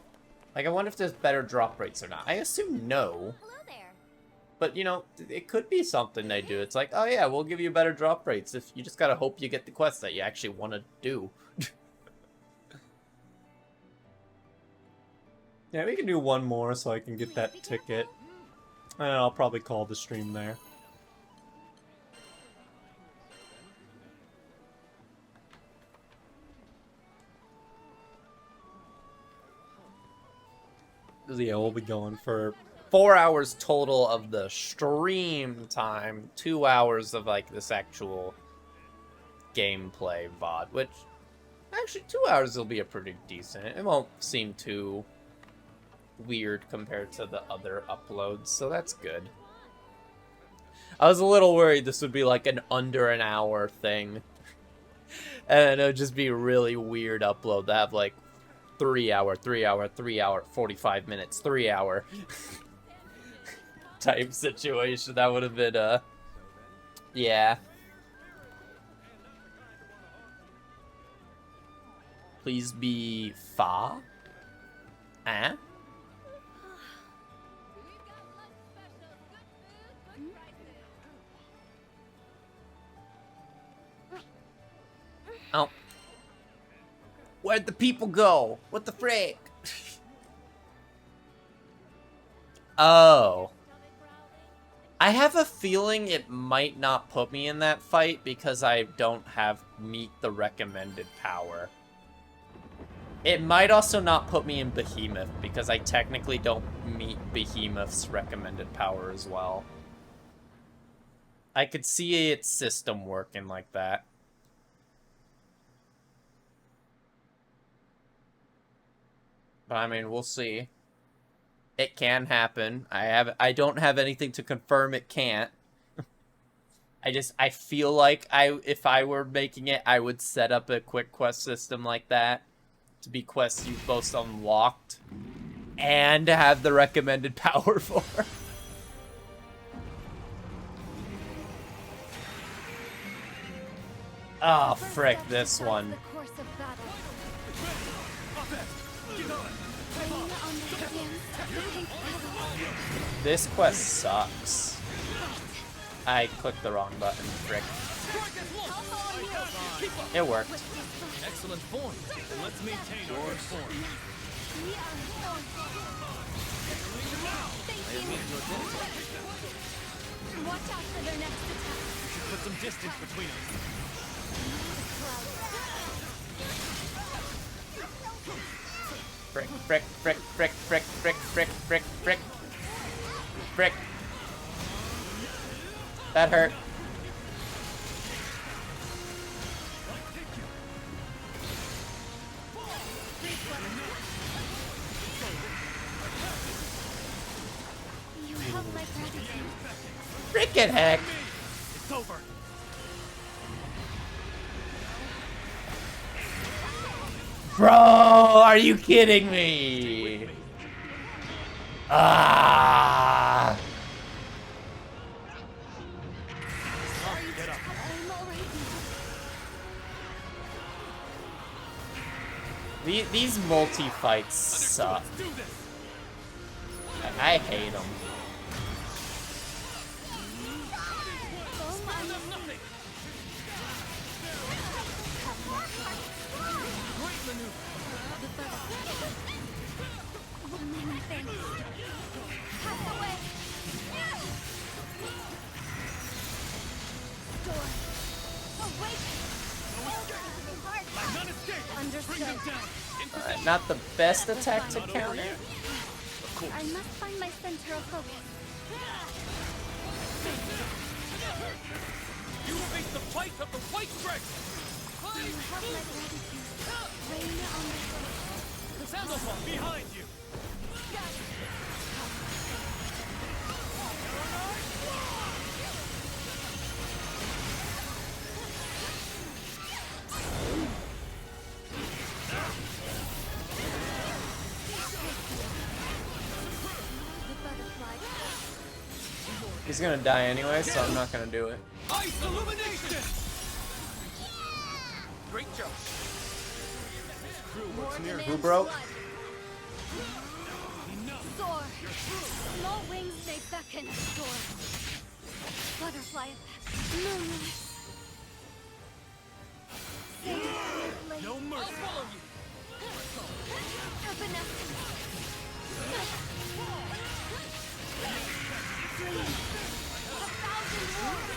Like, I wonder if there's better drop rates or not. I assume no. Hello there. But, you know, it could be something they do. It's like, oh yeah, we'll give you better drop rates if you just gotta hope you get the quest that you actually want to do. Yeah, we can do one more so I can get that ticket. And I'll probably call the stream there. Yeah, we'll be going for 4 hours total of the stream time. 2 hours of, like, this actual gameplay VOD, which... Actually, 2 hours will be a pretty decent. It won't seem too weird compared to the other uploads, so that's good. I was a little worried this would be like an under an hour thing. And it would just be a really weird upload to have like 3 hour, 45 minutes, 3 hour type situation. That would have been, yeah. Please be fa? Eh? Oh. Where'd the people go? What the frick? Oh. I have a feeling it might not put me in that fight because I don't have meet the recommended power. It might also not put me in Behemoth because I technically don't meet Behemoth's recommended power as well. I could see its system working like that. But I mean, we'll see. It can happen. I don't have anything to confirm it can't. I feel like if I were making it, I would set up a quick quest system like that to be quests you've both unlocked and have the recommended power for. Oh, frick, this one. This quest sucks. I clicked the wrong button, frick. It worked. Excellent form. Let's maintain our form. Watch out for their next attack. We should put some distance between us. Frick, frick, frick, frick, frick, frick, frick, frick, frick. Frick. That hurt. You have my gratitude. Frickin' heck. It's over. Bro, are you kidding me? Ah. Get up. I'm already. These multi-fights suck. Let's do this. I hate them. Nothing. Great maneuver. Many thanks. Pass away. Door. Awake. Not escape. Bring them down. Alright, not the best attack to counter. Of course. I must find my center of focus. You face the fight of the white stripes. You have my gratitude. Rain on the soul. Sandalphon behind you. The butterfly. He's gonna die anyway, so I'm not gonna do it. Ice illumination. Great job. Who broke? Small wings may beckon storm. Butterfly effect. Moonlight. No mercy. I'll follow you. Evanescence. A thousand wars.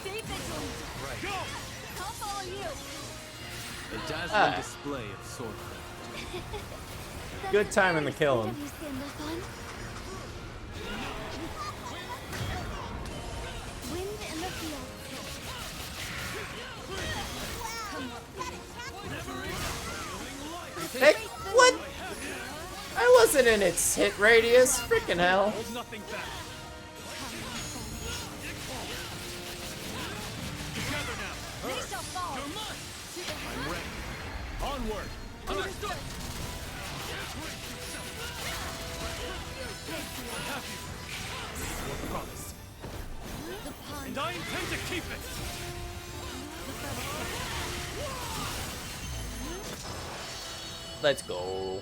Stay vigilant. Right. Go! I'll follow you. A dazzling display of swordcraft. Good time in the killing. You stand up on. Wind in the field. Hey, what? I wasn't in its hit radius. Freaking hell. Hold nothing back. Together now. They shall fall. You're mine. I'm ready. Onward. Understood. Your promise. The pond. And I intend to keep it. Let's go.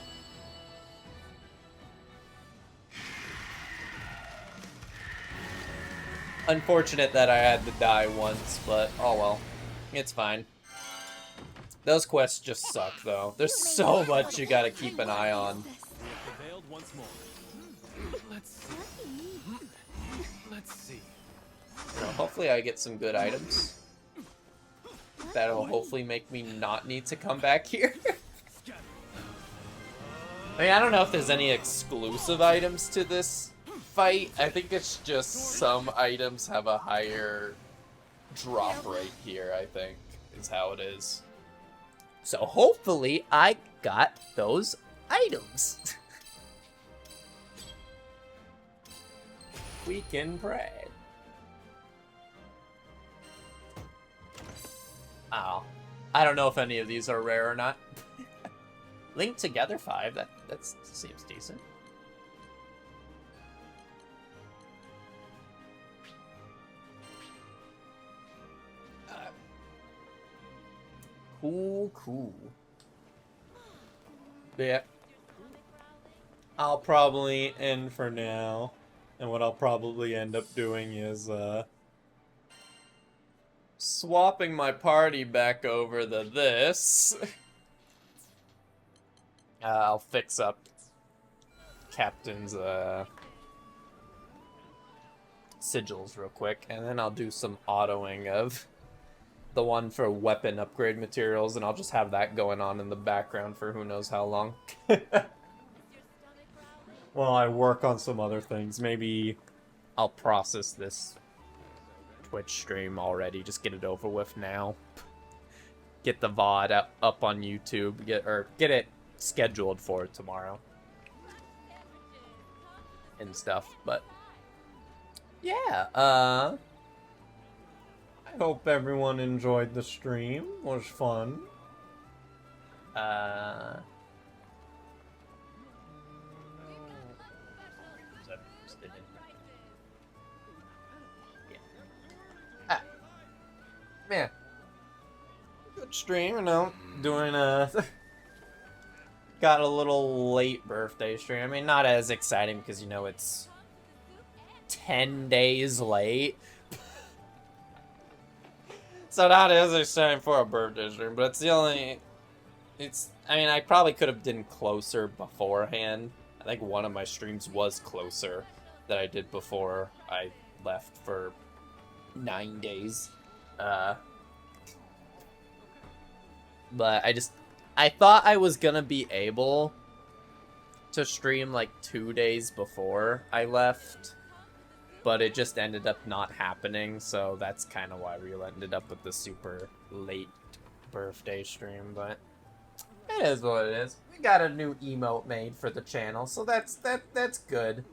Unfortunate that I had to die once, but oh well. It's fine. Those quests just suck, though. There's so much you gotta keep an eye on. Prevailed once more. Let's see. Let's see. Well, hopefully I get some good items. That'll hopefully make me not need to come back here. I mean, I don't know if there's any exclusive items to this fight. I think it's just some items have a higher drop rate here, I think, is how it is. So hopefully I got those items. We can pray. Oh, I don't know if any of these are rare or not. Linked Together 5, that seems decent. Cool. Yeah. I'll probably end for now. And what I'll probably end up doing is, swapping my party back over to this. I'll fix up Captain's, sigils real quick, and then I'll do some autoing of the one for weapon upgrade materials, and I'll just have that going on in the background for who knows how long. Well, I work on some other things. Maybe I'll process this Twitch stream already. Just get it over with now. Get the VOD up on YouTube. Get it scheduled for tomorrow. And stuff. But yeah, I hope everyone enjoyed the stream. It was fun. Yeah. Good stream, you know. Doing got a little late birthday stream. I mean, not as exciting because, you know, it's 10 days late. So not as exciting for a birthday stream, but it's the only... I mean, I probably could have done closer beforehand. I think one of my streams was closer that I did before I left for 9 days. But I thought I was gonna be able to stream like 2 days before I left, but it just ended up not happening, so that's kind of why we ended up with the super late birthday stream, but it is what it is. We got a new emote made for the channel, so that's good.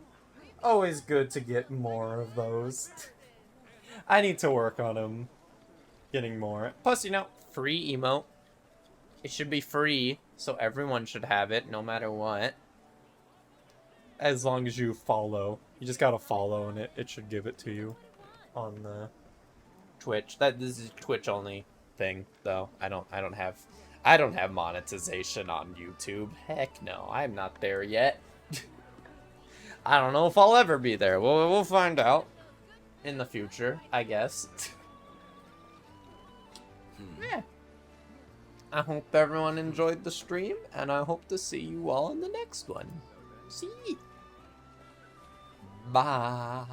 Always good to get more of those. I need to work on them. Getting more. Plus, you know, free emote. It should be free, so everyone should have it, no matter what. As long as you follow. You just gotta follow, and it should give it to you on the Twitch. This is Twitch only thing, though. I don't have I don't have monetization on YouTube. Heck no, I'm not there yet. I don't know if I'll ever be there. We'll find out in the future, I guess. Yeah. I hope everyone enjoyed the stream, and I hope to see you all in the next one. See? Bye.